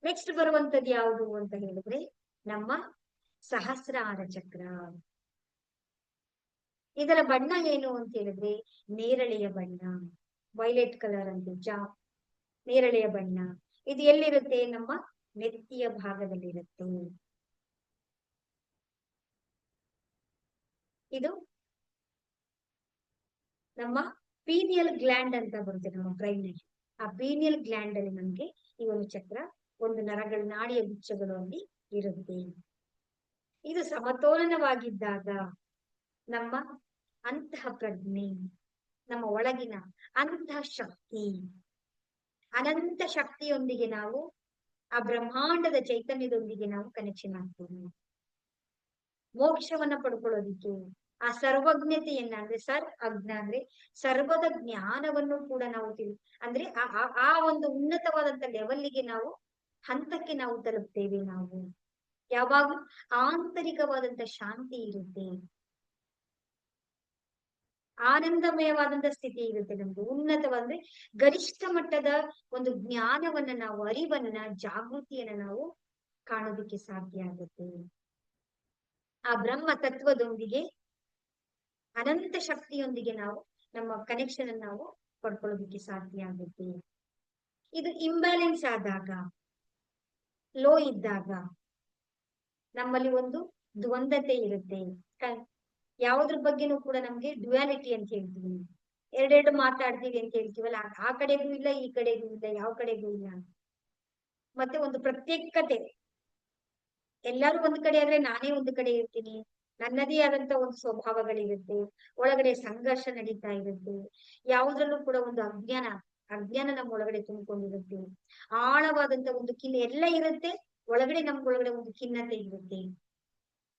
ನೆಕ್ಸ್ಟ್ ಬರುವಂತದ್ದು ಯಾವುದು ಅಂತ ಹೇಳಿದ್ರೆ ನಮ್ಮ ಸಹಸ್ರಾರ ಚಕ್ರ. ಇದರ ಬಣ್ಣ ಏನು ಅಂತ ಹೇಳಿದ್ರೆ ನೇರಳೆಯ ಬಣ್ಣ, ವೈಲೆಟ್ ಕಲರ್ ಅಂತ ನೇರಳೆಯ ಬಣ್ಣ. ಇದು ಎಲ್ಲಿರುತ್ತೆ? ನಮ್ಮ ನೆತ್ತಿಯ ಭಾಗದಲ್ಲಿರುತ್ತೆ. ಇದು ನಮ್ಮ ಪೀನಿಯಲ್ ಗ್ಲ್ಯಾಂಡ್ ಅಂತ ಬರುತ್ತೆ ನಮ್ಮ ಬ್ರೈನ್ ಅಲ್ಲಿ. ಆ ಪೀನಿಯಲ್ ಗ್ಲ್ಯಾಂಡ್ ಅಲ್ಲಿ ನಮ್ಗೆ ಈ ಒಂದು ಚಕ್ರ, ಒಂದು ನಾಡಿಯ ಗುಚ್ಛಗಳು ಅಲ್ಲಿ ಇರುತ್ತೆ. ಇದು ಸಮತೋಲನವಾಗಿದ್ದಾಗ ನಮ್ಮ ಅಂತಹ ಪ್ರಜ್ಞೆ, ನಮ್ಮ ಒಳಗಿನ ಅಂತಹ ಶಕ್ತಿ, ಅನಂತ ಶಕ್ತಿಯೊಂದಿಗೆ ನಾವು ಆ ಬ್ರಹ್ಮಾಂಡದ ಚೈತನ್ಯದೊಂದಿಗೆ ನಾವು ಕನೆಕ್ಷನ್ ಆಗ್ತೀವಿ. ಮೋಕ್ಷವನ್ನ ಪಡ್ಕೊಳ್ಳೋದಿಕ್ಕೆ, ಆ ಸರ್ವಜ್ಞತೆಯನ್ನ, ಅಂದ್ರೆ ಅಜ್ಞ ಅಂದ್ರೆ ಸರ್ವದ ಜ್ಞಾನವನ್ನು ಕೂಡ ನಾವು ಅಂದ್ರೆ ಆ ಒಂದು ಉನ್ನತವಾದಂತ ಲೆವೆಲ್ಗೆ ನಾವು ಹಂತಕ್ಕೆ ನಾವು ತಲುಪ್ತೇವೆ. ನಾವು ಯಾವಾಗ್ಲೂ ಆಂತರಿಕವಾದಂತ ಶಾಂತಿ ಇರುತ್ತೆ, ಆನಂದಮಯವಾದಂತ ಸ್ಥಿತಿ ಇರುತ್ತೆ ನಮ್ಗೆ. ಉನ್ನತವಾದ್ರೆ ಗರಿಷ್ಠ ಮಟ್ಟದ ಒಂದು ಜ್ಞಾನವನ್ನ ನಾವು, ಅರಿವನ್ನ, ಜಾಗೃತಿಯನ್ನ ನಾವು ಕಾಣೋದಿಕ್ಕೆ ಸಾಧ್ಯ ಆಗುತ್ತೆ. ಆ ಬ್ರಹ್ಮ ತತ್ವದೊಂದಿಗೆ, ಅನಂತ ಶಕ್ತಿಯೊಂದಿಗೆ ನಾವು ನಮ್ಮ ಕನೆಕ್ಷನ್ ಅನ್ನು ನಾವು ಪಡ್ಕೊಳ್ಳೋದಿಕ್ಕೆ ಸಾಧ್ಯ ಆಗುತ್ತೆ. ಇದು ಇಂಬ್ಯಾಲೆನ್ಸ್ ಆದಾಗ, ಲೋ ಇದ್ದಾಗ ನಮ್ಮಲ್ಲಿ ಒಂದು ದ್ವಂದ್ವತೆ ಇರುತ್ತೆ. ಯಾವುದ್ರ ಬಗ್ಗೆನೂ ಕೂಡ ನಮ್ಗೆ ಡ್ಯುಯಾಲಿಟಿ ಅಂತ ಹೇಳ್ತೀವಿ, ಎರಡೆರಡು ಮಾತಾಡ್ತೀವಿ ಅಂತ ಹೇಳ್ತೀವಲ್ಲ, ಆ ಕಡೆಗೂ ಇಲ್ಲ, ಈ ಕಡೆಗೂ ಇಲ್ಲ, ಯಾವ ಕಡೆಗೂ ಇಲ್ಲ. ಮತ್ತೆ ಒಂದು ಪ್ರತ್ಯೇಕತೆ, ಎಲ್ಲರೂ ಒಂದ್ ಕಡೆ ಆದ್ರೆ ನಾನೇ ಒಂದು ಕಡೆ ಇರ್ತೀನಿ, ನನ್ನದೇ ಆದಂತ ಒಂದು ಸ್ವಭಾವಗಳಿರುತ್ತೆ, ಒಳಗಡೆ ಸಂಘರ್ಷ ನಡೀತಾ ಇರುತ್ತೆ, ಯಾವುದ್ರಲ್ಲೂ ಕೂಡ ಒಂದು ಅಜ್ಞಾನ ನಮ್ಮ ಒಳಗಡೆ ತುಂಬಿಕೊಂಡಿರುತ್ತೆ, ಆಳವಾದಂತ ಒಂದು ಎಲ್ಲ ಇರುತ್ತೆ ಒಳಗಡೆ, ನಮ್ಗೊಳಗಡೆ ಒಂದು ಖಿನ್ನತೆ ಇರುತ್ತೆ.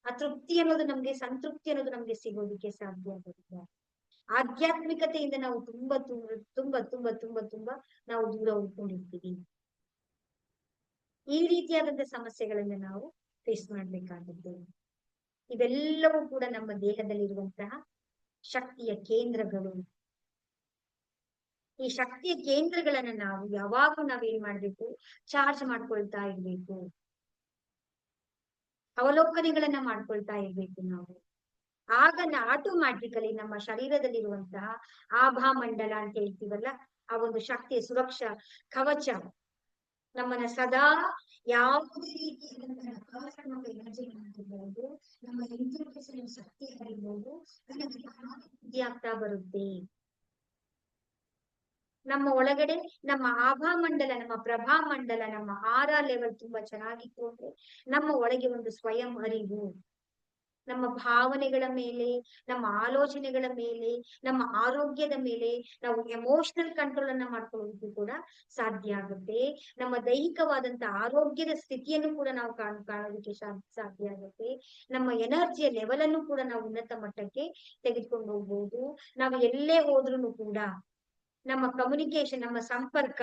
ಆ ತೃಪ್ತಿ ಅನ್ನೋದು ನಮ್ಗೆ, ಸಂತೃಪ್ತಿ ಅನ್ನೋದು ನಮ್ಗೆ ಸಿಗೋದಿಕ್ಕೆ ಸಾಧ್ಯ ಆಗುತ್ತೆ. ಆಧ್ಯಾತ್ಮಿಕತೆಯಿಂದ ನಾವು ತುಂಬಾ ತುಂಬಾ ತುಂಬಾ ತುಂಬಾ ತುಂಬಾ ತುಂಬಾ ನಾವು ದೂರ ಉಳ್ಕೊಂಡಿರ್ತೀವಿ. ಈ ರೀತಿಯಾದಂತ ಸಮಸ್ಯೆಗಳನ್ನ ನಾವು ಫೇಸ್ ಮಾಡ್ಬೇಕಾಗುತ್ತೆ. ಇವೆಲ್ಲವೂ ಕೂಡ ನಮ್ಮ ದೇಹದಲ್ಲಿರುವಂತಹ ಶಕ್ತಿಯ ಕೇಂದ್ರಗಳು. ಈ ಶಕ್ತಿಯ ಕೇಂದ್ರಗಳನ್ನ ನಾವು ಯಾವಾಗ್ಲೂ ನಾವೇನ್ ಮಾಡ್ಬೇಕು, ಚಾರ್ಜ್ ಮಾಡ್ಕೊಳ್ತಾ ಇರ್ಬೇಕು, ಅವಲೋಕನೆಗಳನ್ನ ಮಾಡ್ಕೊಳ್ತಾ ಇರ್ಬೇಕು ನಾವು. ಆಗ ಆಟೋಮ್ಯಾಟಿಕಲಿ ನಮ್ಮ ಶರೀರದಲ್ಲಿರುವಂತಹ ಆಭಾ ಮಂಡಲ ಅಂತ ಹೇಳ್ತೀವಲ್ಲ, ಆ ಒಂದು ಶಕ್ತಿಯ ಸುರಕ್ಷಾ ಕವಚ ನಮ್ಮನ್ನ ಸದಾ ಯಾವುದೇ ರೀತಿಯಾದಂತಹ ನಕಾರಾತ್ಮಕ ಎನರ್ಜಿಗಳಾಗಿರ್ಬಹುದು, ನಮ್ಮ ಇಂಟರ್ಪ್ರಿಟೇಷನ್ ಶಕ್ತಿ ಆಗಿರ್ಬಹುದು, ವೃದ್ಧಿ ಆಗ್ತಾ ಬರುತ್ತೆ. ನಮ್ಮ ಒಳಗಡೆ ನಮ್ಮ ಆಭಾ ಮಂಡಲ, ನಮ್ಮ ಪ್ರಭಾ ಮಂಡಲ, ನಮ್ಮ ಆರಾ ಲೆವೆಲ್ ತುಂಬಾ ಚೆನ್ನಾಗಿತ್ತು ಅಂದ್ರೆ ನಮ್ಮ ಒಳಗೆ ಒಂದು ಸ್ವಯಂ ಅರಿವು, ನಮ್ಮ ಭಾವನೆಗಳ ಮೇಲೆ, ನಮ್ಮ ಆಲೋಚನೆಗಳ ಮೇಲೆ, ನಮ್ಮ ಆರೋಗ್ಯದ ಮೇಲೆ ನಾವು ಎಮೋಷನಲ್ ಕಂಟ್ರೋಲ್ ಅನ್ನ ಮಾಡ್ಕೊಳ್ಳೋದಕ್ಕೂ ಕೂಡ ಸಾಧ್ಯ ಆಗುತ್ತೆ. ನಮ್ಮ ದೈಹಿಕವಾದಂತ ಆರೋಗ್ಯದ ಸ್ಥಿತಿಯನ್ನು ಕೂಡ ನಾವು ಕಾಣೋದಕ್ಕೆ ಸಾಧ್ಯ ಆಗುತ್ತೆ. ನಮ್ಮ ಎನರ್ಜಿಯ ಲೆವೆಲ್ ಅನ್ನು ಕೂಡ ನಾವು ಉನ್ನತ ಮಟ್ಟಕ್ಕೆ ತೆಗೆದುಕೊಂಡು ಹೋಗ್ಬೋದು. ನಾವು ಎಲ್ಲೇ ಹೋದ್ರೂ ಕೂಡ ನಮ್ಮ ಕಮ್ಯುನಿಕೇಶನ್, ನಮ್ಮ ಸಂಪರ್ಕ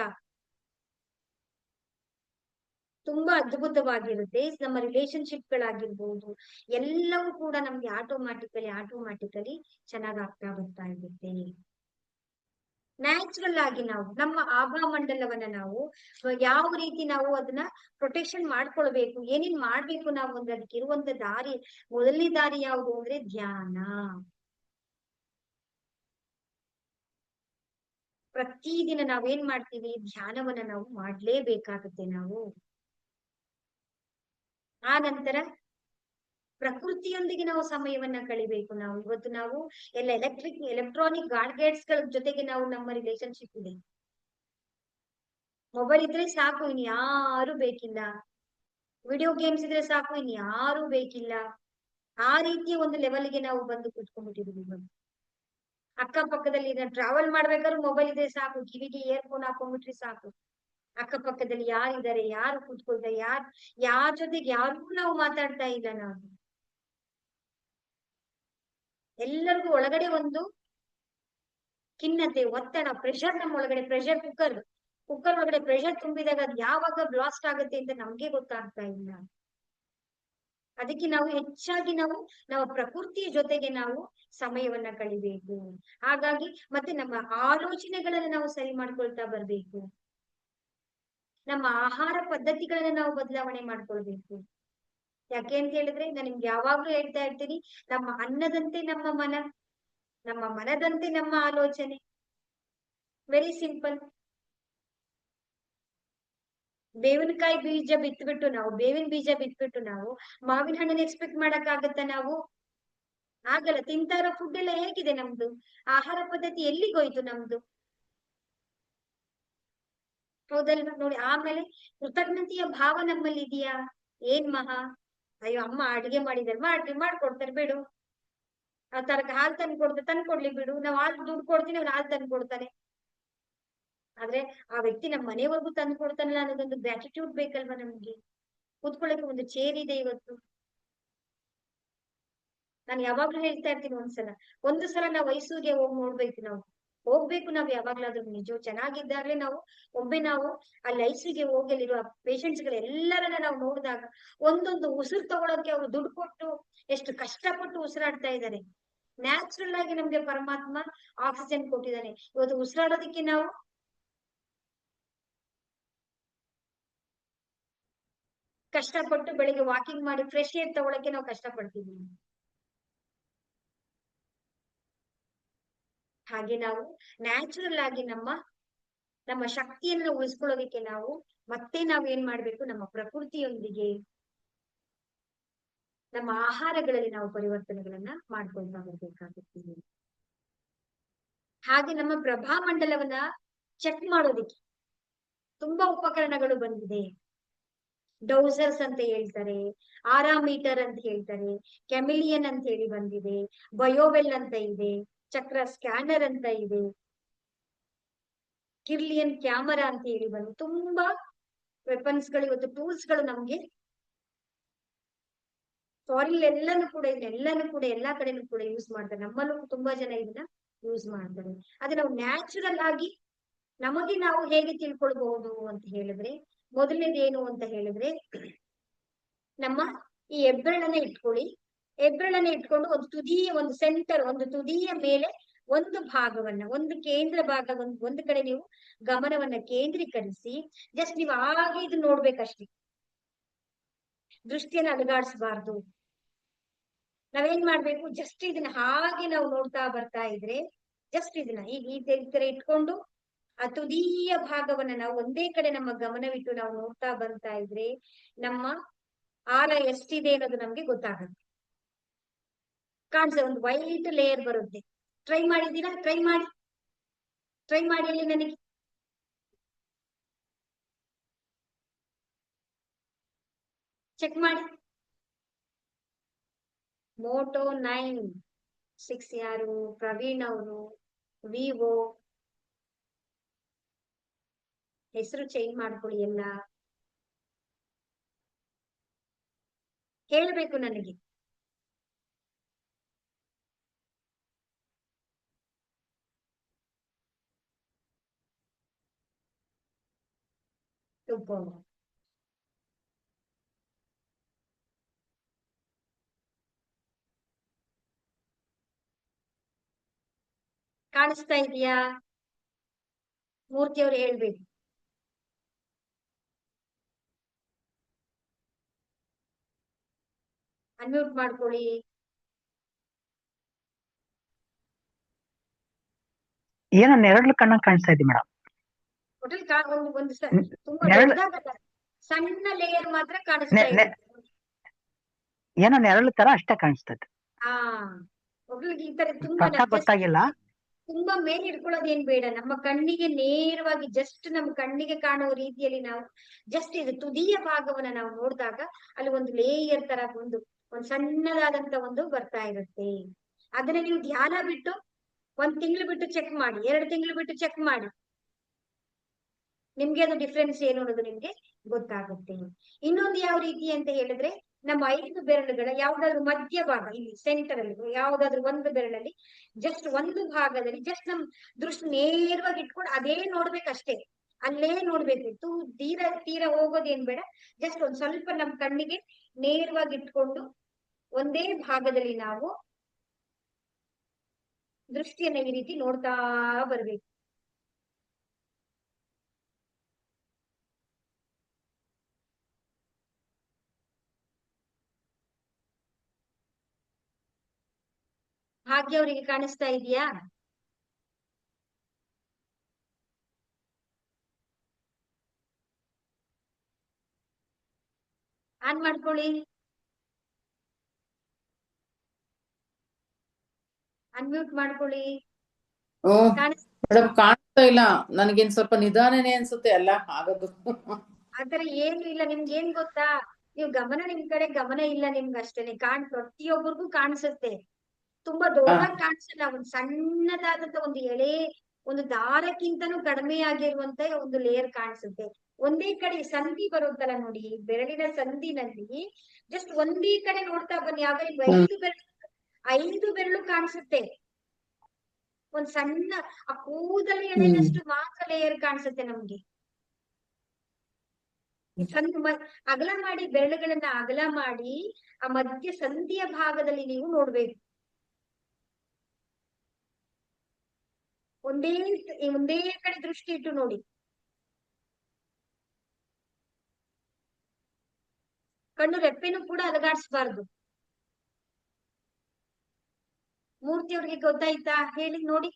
ತುಂಬಾ ಅದ್ಭುತವಾಗಿರುತ್ತೆ. ನಮ್ಮ ರಿಲೇಶನ್ಶಿಪ್ ಗಳಾಗಿರ್ಬಹುದು, ಎಲ್ಲವೂ ಕೂಡ ನಮ್ಗೆ ಆಟೋಮ್ಯಾಟಿಕಲಿ ಚೆನ್ನಾಗ್ ಆಗ್ತಾ ಬರ್ತಾ ಇರುತ್ತೆ. ನ್ಯಾಚುರಲ್ ಆಗಿ ನಾವು ನಮ್ಮ ಆಭಾ ಮಂಡಲವನ್ನ ನಾವು ಯಾವ ರೀತಿ ನಾವು ಅದನ್ನ ಪ್ರೊಟೆಕ್ಷನ್ ಮಾಡ್ಕೊಳ್ಬೇಕು, ಏನೇನ್ ಮಾಡ್ಬೇಕು ನಾವು ಅಂದ್ರೆ ಅದಕ್ಕೆ ಇರುವಂತ ದಾರಿ, ಮೊದಲನೇ ದಾರಿ ಯಾವುದು ಅಂದ್ರೆ ಧ್ಯಾನ. ಪ್ರತಿದಿನ ನಾವೇನ್ ಮಾಡ್ತೀವಿ, ಧ್ಯಾನವನ್ನ ನಾವು ಮಾಡ್ಲೇಬೇಕಾಗುತ್ತೆ. ನಾವು ಆ ನಂತರ ಪ್ರಕೃತಿಯೊಂದಿಗೆ ನಾವು ಸಮಯವನ್ನ ಕಳಿಬೇಕು. ನಾವು ಇವತ್ತು ನಾವು ಎಲ್ಲ ಎಲೆಕ್ಟ್ರಾನಿಕ್ ಗಾಡ್ಗೆಟ್ಸ್ ಗಳ ಜೊತೆಗೆ ನಾವು ನಮ್ಮ ರಿಲೇಶನ್ಶಿಪ್ ಇದೆ. ಮೊಬೈಲ್ ಇದ್ರೆ ಸಾಕು, ಇನ್ ಯಾರು ಬೇಕಿಲ್ಲ. ವಿಡಿಯೋ ಗೇಮ್ಸ್ ಇದ್ರೆ ಸಾಕು, ಇನ್ ಯಾರು ಬೇಕಿಲ್ಲ. ಆ ರೀತಿಯ ಒಂದು ಲೆವೆಲ್ಗೆ ನಾವು ಬಂದು ಕುತ್ಕೊಂಡ್ಬಿಟ್ಟಿದೀವಿ. ಅಕ್ಕಪಕ್ಕದಲ್ಲಿ ಟ್ರಾವೆಲ್ ಮಾಡ್ಬೇಕಾದ್ರೂ ಮೊಬೈಲ್ ಇದ್ರೆ ಸಾಕು, ಕಿವಿಗೆ ಇಯರ್ಫೋನ್ ಹಾಕೊಂಡ್ಬಿಟ್ರೆ ಸಾಕು. ಅಕ್ಕಪಕ್ಕದಲ್ಲಿ ಯಾರಿದ್ದಾರೆ, ಯಾರು ಕೂತ್ಕೊಳ್ತಾರೆ, ಯಾರ ಜೊತೆಗೆ ಯಾರಿಗೂ ನಾವು ಮಾತಾಡ್ತಾ ಇಲ್ಲ. ನಾವು ಎಲ್ಲರಿಗೂ ಒಳಗಡೆ ಒಂದು ಖಿನ್ನತೆ, ಒತ್ತಡ, ಪ್ರೆಷರ್. ನಮ್ಮ ಒಳಗಡೆ ಕುಕ್ಕರ್ ಒಳಗಡೆ ಪ್ರೆಷರ್ ತುಂಬಿದಾಗ ಅದು ಯಾವಾಗ ಬ್ಲಾಸ್ಟ್ ಆಗುತ್ತೆ ಅಂತ ನಮ್ಗೆ ಗೊತ್ತಾಗ್ತಾ ಇಲ್ಲ. ಅದಕ್ಕೆ ನಾವು ಹೆಚ್ಚಾಗಿ ನಾವು ಪ್ರಕೃತಿಯ ಜೊತೆಗೆ ನಾವು ಸಮಯವನ್ನ ಕಳಿಬೇಕು. ಹಾಗಾಗಿ ಮತ್ತೆ ನಮ್ಮ ಆಲೋಚನೆಗಳನ್ನ ನಾವು ಸರಿ ಮಾಡ್ಕೊಳ್ತಾ ಬರ್ಬೇಕು. ನಮ್ಮ ಆಹಾರ ಪದ್ಧತಿಗಳನ್ನ ನಾವು ಬದಲಾವಣೆ ಮಾಡ್ಕೊಳ್ಬೇಕು. ಯಾಕೆ ಅಂತ ಹೇಳಿದ್ರೆ, ನಾನು ನಿಮ್ಗೆ ಯಾವಾಗ್ಲೂ ಹೇಳ್ತಾ ಇರ್ತೀನಿ, ನಮ್ಮ ಅನ್ನದಂತೆ ನಮ್ಮ ಮನ, ನಮ್ಮ ಮನದಂತೆ ನಮ್ಮ ಆಲೋಚನೆ. Very simple. ಬೇವಿನಕಾಯಿ ಬೀಜ ಬಿತ್ಬಿಟ್ಟು ನಾವು ಬೇವಿನ ಬೀಜ ಬಿತ್ಬಿಟ್ಟು ನಾವು ಮಾವಿನ ಹಣ್ಣನ್ನ ಎಕ್ಸ್ಪೆಕ್ಟ್ ಮಾಡಕ್ ಆಗತ್ತ? ನಾವು ಆಗಲ್ಲ. ತಿಂತಾ ಇರೋ ಫುಡ್ ಎಲ್ಲ ಹೇಗಿದೆ ನಮ್ದು? ಆಹಾರ ಪದ್ಧತಿ ಎಲ್ಲಿಗೋಯ್ತು ನಮ್ದು? ಹೌದಲ್ವಾ? ನೋಡಿ, ಆಮೇಲೆ ಕೃತಜ್ಞತೆಯ ಭಾವ ನಮ್ಮಲ್ಲಿ ಇದೆಯಾ? ಏನ್ ಮಹಾ, ಅಯ್ಯೋ ಅಮ್ಮ ಅಡಿಗೆ ಮಾಡಿದಾರೆ, ಮಾಡ್ಕೊಡ್ತಾರೆ ಬಿಡು. ಆ ಹಾಲು ತಂದ್ಕೊಡ್ಲಿ ಬಿಡು, ನಾವ್ ಹಾಲು ದುಡ್ಡು ಕೊಡ್ತೀನಿ, ಅವ್ರು ಹಾಲು ತಂದು ಕೊಡ್ತಾನೆ. ಆದ್ರೆ ಆ ವ್ಯಕ್ತಿ ನಮ್ಮ ಮನೆವರೆಗೂ ತಂದು ಕೊಡ್ತಾನಲ್ಲ ಅನ್ನೋದೊಂದು ಗ್ರಾಟಿಟ್ಯೂಡ್ ಬೇಕಲ್ವಾ ನಮ್ಗೆ? ಕೂತ್ಕೊಳ್ಳಕ್ಕೆ ಒಂದು ಚೇರ್ ಇದೆ ಇವತ್ತು. ನಾನು ಯಾವಾಗ್ಲೂ ಹೇಳ್ತಾ ಇರ್ತೀನಿ, ಒಂದು ಸಲ ನಾವು ಮೈಸೂರಿಗೆ ಹೋಗ್ಬೇಕು. ನಾವು ಯಾವಾಗ್ಲಾದ್ರೂ ನಿಜ ಚೆನ್ನಾಗಿದ್ದಾಗ್ಲೇ ನಾವು ಅಲ್ಲಿ ಐಸಿಗೆ ಹೋಗಿ ಅಲ್ಲಿರುವ ಪೇಷಂಟ್ಸ್ ಗಳೆಲ್ಲರನ್ನ ನಾವು ನೋಡಿದಾಗ ಒಂದೊಂದು ಉಸಿರು ತಗೊಳಕ್ಕೆ ಅವರು ದುಡ್ಡು ಕೊಟ್ಟು ಎಷ್ಟು ಕಷ್ಟಪಟ್ಟು ಉಸಿರಾಡ್ತಾ ಇದ್ದಾರೆ. ನ್ಯಾಚುರಲ್ ಆಗಿ ನಮ್ಗೆ ಪರಮಾತ್ಮ ಆಕ್ಸಿಜನ್ ಕೊಟ್ಟಿದ್ದಾನೆ. ಇವತ್ತು ಉಸಿರಾಡೋದಕ್ಕೆ ನಾವು ಕಷ್ಟಪಟ್ಟು ಬೆಳಿಗ್ಗೆ ವಾಕಿಂಗ್ ಮಾಡಿ ಫ್ರೆಶ್ ಏರ್ ತಗೊಳಕ್ಕೆ ನಾವು ಕಷ್ಟಪಡ್ತಿದ್ದೀವಿ. ಹಾಗೆ ನಾವು ನ್ಯಾಚುರಲ್ ಆಗಿ ನಮ್ಮ ಶಕ್ತಿಯನ್ನು ಉಳಿಸ್ಕೊಳ್ಳೋದಕ್ಕೆ ನಾವ್ ಏನ್ ಮಾಡ್ಬೇಕು, ನಮ್ಮ ಪ್ರಕೃತಿಯೊಂದಿಗೆ ನಮ್ಮ ಆಹಾರಗಳಲ್ಲಿ ನಾವು ಪರಿವರ್ತನೆಗಳನ್ನ ಮಾಡ್ಕೊಳ್ತಾ ಬರ್ಬೇಕಾಗುತ್ತೀವಿ. ಹಾಗೆ ನಮ್ಮ ಪ್ರಭಾ ಮಂಡಲವನ್ನ ಚೆಕ್ ಮಾಡೋದಿಕ್ಕೆ ತುಂಬಾ ಉಪಕರಣಗಳು ಬಂದಿದೆ. ಡೌಸರ್ಸ್ ಅಂತ ಹೇಳ್ತಾರೆ, ಆರಾಮೀಟರ್ ಅಂತ ಹೇಳ್ತಾರೆ, ಕೆಮಿಲಿಯನ್ ಅಂತ ಹೇಳಿ ಬಂದಿದೆ, ಬಯೋವೆಲ್ ಅಂತ ಇದೆ, ಚಕ್ರ ಸ್ಕ್ಯಾನರ್ ಅಂತ ಇದೆ, ಕಿರ್ಲಿಯನ್ ಕ್ಯಾಮರಾ ಅಂತ ಹೇಳಿ ಬಂದು ತುಂಬಾ ವೆಪನ್ಸ್ ಗಳು, ಇವತ್ತು ಟೂಲ್ಸ್ ಗಳು ನಮ್ಗೆ ಫಾರಿನ್ ಎಲ್ಲಾನು ಕೂಡ ಎಲ್ಲಾ ಕಡೆನೂ ಕೂಡ ಯೂಸ್ ಮಾಡ್ತಾರೆ. ನಮ್ಮಲ್ಲೂ ತುಂಬಾ ಜನ ಇದನ್ನ ಯೂಸ್ ಮಾಡ್ತಾರೆ. ಅದೇ ನಾವು ನ್ಯಾಚುರಲ್ ಆಗಿ ನಮಗೆ ನಾವು ಹೇಗೆ ತಿಳ್ಕೊಳ್ಬಹುದು ಅಂತ ಹೇಳಿದ್ರೆ, ಮೊದಲನೇದೇನು ಅಂತ ಹೇಳಿದ್ರೆ, ನಮ್ಮ ಈ ಹೆಬ್ಬೆರಳನ್ನ ಇಟ್ಕೊಳ್ಳಿ. ಹೆಬ್ಬೆರಳನ್ನ ಇಟ್ಕೊಂಡು ಒಂದು ತುದಿಯ ಒಂದು ಸೆಂಟರ್, ಒಂದು ತುದಿಯ ಮೇಲೆ ಒಂದು ಭಾಗವನ್ನ, ಒಂದು ಕೇಂದ್ರ ಭಾಗ, ಒಂದು ಕಡೆ ನೀವು ಗಮನವನ್ನ ಕೇಂದ್ರೀಕರಿಸಿ ಜಸ್ಟ್ ನೀವು ಹಾಗೆ ಇದು ನೋಡ್ಬೇಕಷ್ಟೇ, ದೃಷ್ಟಿಯನ್ನ ಅಲುಗಾಡಿಸಬಾರ್ದು. ನಾವೇನ್ ಮಾಡ್ಬೇಕು, ಜಸ್ಟ್ ಇದನ್ನ ಹಾಗೆ ನಾವು ನೋಡ್ತಾ ಬರ್ತಾ ಇದ್ರೆ, ಜಸ್ಟ್ ಇದನ್ನ ಈಗ ಈ ತರ ಇಟ್ಕೊಂಡು ಆ ತುದಿಯ ಭಾಗವನ್ನ ನಾವು ಒಂದೇ ಕಡೆ ನಮ್ಮ ಗಮನವಿಟ್ಟು ನಾವು ನೋಡ್ತಾ ಬರ್ತಾ ಇದ್ರೆ ನಮ್ಮ ಆರ ಎಷ್ಟಿದೆ ಅನ್ನೋದು ನಮ್ಗೆ ಗೊತ್ತಾಗುತ್ತೆ. ಕಾಣಿಸ್ತದೆ, ಒಂದು ವೈಟ್ ಲೇಯರ್ ಬರುತ್ತೆ. ಟ್ರೈ ಮಾಡಿದ್ದೀರಾ? ಟ್ರೈ ಮಾಡಿ ಅಲ್ಲಿ ನನಗೆ. ಚೆಕ್ ಮಾಡಿ. ಮೋಟೋ 9 6 ಯಾರು? ಪ್ರವೀಣ್ ಅವರು. ವಿವೋ. ಹೆಸರು ಚೇಂಜ್ ಮಾಡ್ಕೊಳ್ಳಿ. ಎಲ್ಲ ಹೇಳ್ಬೇಕು ನನಗೆ. ಕಾಣಿಸ್ತಾ ಇದೆಯಾ? ಮೂರ್ತಿ ಅವ್ರು ಹೇಳ್ಬೇಕು. ಅನ್ಮ್ಯೂಟ್ ಮಾಡ್ಕೊಳ್ಳಿ. ಏನೋ ನೆರಳು ಕಣ್ಣ ಕಾಣಿಸ್ತಾ ಇದೆ ಮೇಡಮ್. ಟೋಟಲ್ ಒಂದು ತುಂಬಾ ದೊಡ್ಡದಾಗಲ್ಲ, ಸಣ್ಣ ಲೇಯರ್ ಮಾತ್ರ ಕಾಣಿಸ್ತಾ ಇದೆ. ಏನೋ ನೆರಳು ತರ ಅಷ್ಟೇ ಕಾಣಿಸ್ತದೆ. ಹಾ, ಒಬ್ಳಿಗೆ ಈ ತರ ತುಂಬಾ ಗೊತ್ತಾಗಿಲ್ಲ. ತುಂಬಾ ಮೇಲೆ ಇಟ್ಕೊಳ್ಳೋದು ಏನ್ ಬೇಡ. ನಮ್ಮ ಕಣ್ಣಿಗೆ ನೇರವಾಗಿ ಜಸ್ಟ್ ನಮ್ಮ ಕಣ್ಣಿಗೆ ಕಾಣುವ ರೀತಿಯಲ್ಲಿ ನಾವು ಜಸ್ಟ್ ಇದು ತುದಿಯ ಭಾಗವನ್ನ ನಾವು ನೋಡಿದಾಗ ಅಲ್ಲಿ ಒಂದು ಲೇಯರ್ ತರ ಒಂದು ಸಣ್ಣದಾದಂತ ಒಂದು ಬರ್ತಾ ಇರುತ್ತೆ. ಅದನ್ನ ನೀವು ಧ್ಯಾನ ಬಿಟ್ಟು 1 ತಿಂಗಳು ಬಿಟ್ಟು ಚೆಕ್ ಮಾಡಿ, 2 ತಿಂಗಳು ಬಿಟ್ಟು ಚೆಕ್ ಮಾಡಿ, ನಿಮ್ಗೆ ಅದು ಡಿಫ್ರೆನ್ಸ್ ಏನು ಅನ್ನೋದು ನಿಮ್ಗೆ ಗೊತ್ತಾಗುತ್ತೆ. ಇನ್ನೊಂದು ಯಾವ ರೀತಿ ಅಂತ ಹೇಳಿದ್ರೆ, ನಮ್ಮ 5 ಬೆರಳುಗಳ ಯಾವ್ದಾದ್ರು ಮಧ್ಯ ಭಾಗ, ಇಲ್ಲಿ ಸೆಂಟರ್ ಅಲ್ಲಿ ಯಾವ್ದಾದ್ರು ಒಂದು ಬೆರಳಲ್ಲಿ ಜಸ್ಟ್ ಒಂದು ಭಾಗದಲ್ಲಿ ಜಸ್ಟ್ ನಮ್ ದೃಷ್ಟಿ ನೇರವಾಗಿ ಇಟ್ಕೊಂಡು ಅದೇ ನೋಡ್ಬೇಕಷ್ಟೇ, ಅಲ್ಲೇ ನೋಡ್ಬೇಕು. ತೀರ ಹೋಗೋದೇನ್ ಬೇಡ. ಜಸ್ಟ್ ಒಂದ್ ಸ್ವಲ್ಪ ನಮ್ ಕಣ್ಣಿಗೆ ನೇರವಾಗಿ ಇಟ್ಕೊಂಡು ಒಂದೇ ಭಾಗದಲ್ಲಿ ನಾವು ದೃಷ್ಟಿಯನ್ನ ಈ ರೀತಿ ನೋಡ್ತಾ ಬರ್ಬೇಕು. ಭಾಗ್ಯ ಅವರಿಗೆ ಕಾಣಿಸ್ತಾ ಇದೆಯಾ? ಆನ್ ಮಾಡ್ಕೊಳ್ಳಿ. ಅನ್ಮ್ಯೂಟ್ ಮಾಡ್ಕೊಳ್ಳಿ. ಮೇಡಮ್ ಕಾಣಿಸ್ತಾ ಇಲ್ಲ ನನಗೇನ್, ಸ್ವಲ್ಪ ನಿಧಾನನೇ ಅನ್ಸುತ್ತೆ ಎಲ್ಲ ಆಗೋದು. ಆತರ ಏನು ಇಲ್ಲ. ನಿಮ್ಗೆ ಏನ್ ಗೊತ್ತಾ, ನೀವು ನಿಮ್ ಕಡೆ ಗಮನ ಇಲ್ಲ ನಿಮ್ಗೆ ಅಷ್ಟೇನೆ. ಪ್ರತಿಯೊಬ್ಬರಿಗೂ ಕಾಣಿಸುತ್ತೆ. ತುಂಬಾ ದೊಡ್ಡದಾಗಿ ಕಾಣಿಸಲ್ಲ, ಒಂದ್ ಸಣ್ಣದಾದಂತ ಒಂದು ಎಳೆ, ಒಂದು ದಾರಕ್ಕಿಂತನೂ ಕಡಿಮೆ ಆಗಿರುವಂತ ಒಂದು ಲೇಯರ್ ಕಾಣಿಸುತ್ತೆ. ಒಂದೇ ಕಡೆ ಸಂಧಿ ಬರುತ್ತಲ್ಲ ನೋಡಿ, ಬೆರಳಿನ ಸಂಧಿನಲ್ಲಿ ಜಸ್ಟ್ ಒಂದೇ ಕಡೆ ನೋಡ್ತಾ ಬನ್ನಿ, ಆಗ 5 ಬೆರಳು ಕಾಣಿಸುತ್ತೆ. ಒಂದ್ ಸಣ್ಣ ಆ ಕೂದಲು ಎಳೆನಷ್ಟು ಮಾತ್ರ ಲೇಯರ್ ಕಾಣಿಸುತ್ತೆ ನಮ್ಗೆ. ಅಗಲ ಮಾಡಿ, ಬೆರಳುಗಳನ್ನ ಅಗಲ ಮಾಡಿ ಆ ಮಧ್ಯ ಸಂಧಿಯ ಭಾಗದಲ್ಲಿ ನೀವು ನೋಡ್ಬೇಕು. ಒಂದೇ ಕಡೆ ದೃಷ್ಟಿ ಇಟ್ಟು ನೋಡಿ. ಕಣ್ಣು ರೆಪ್ಪೆನೂ ಕೂಡ ಅಲಗಾಡಿಸಬಾರ್ದು. ಮೂರ್ತಿ ಅವ್ರಿಗೆ ಗೊತ್ತಾಯ್ತಾ? ಹೇಳಿ ನೋಡಿ.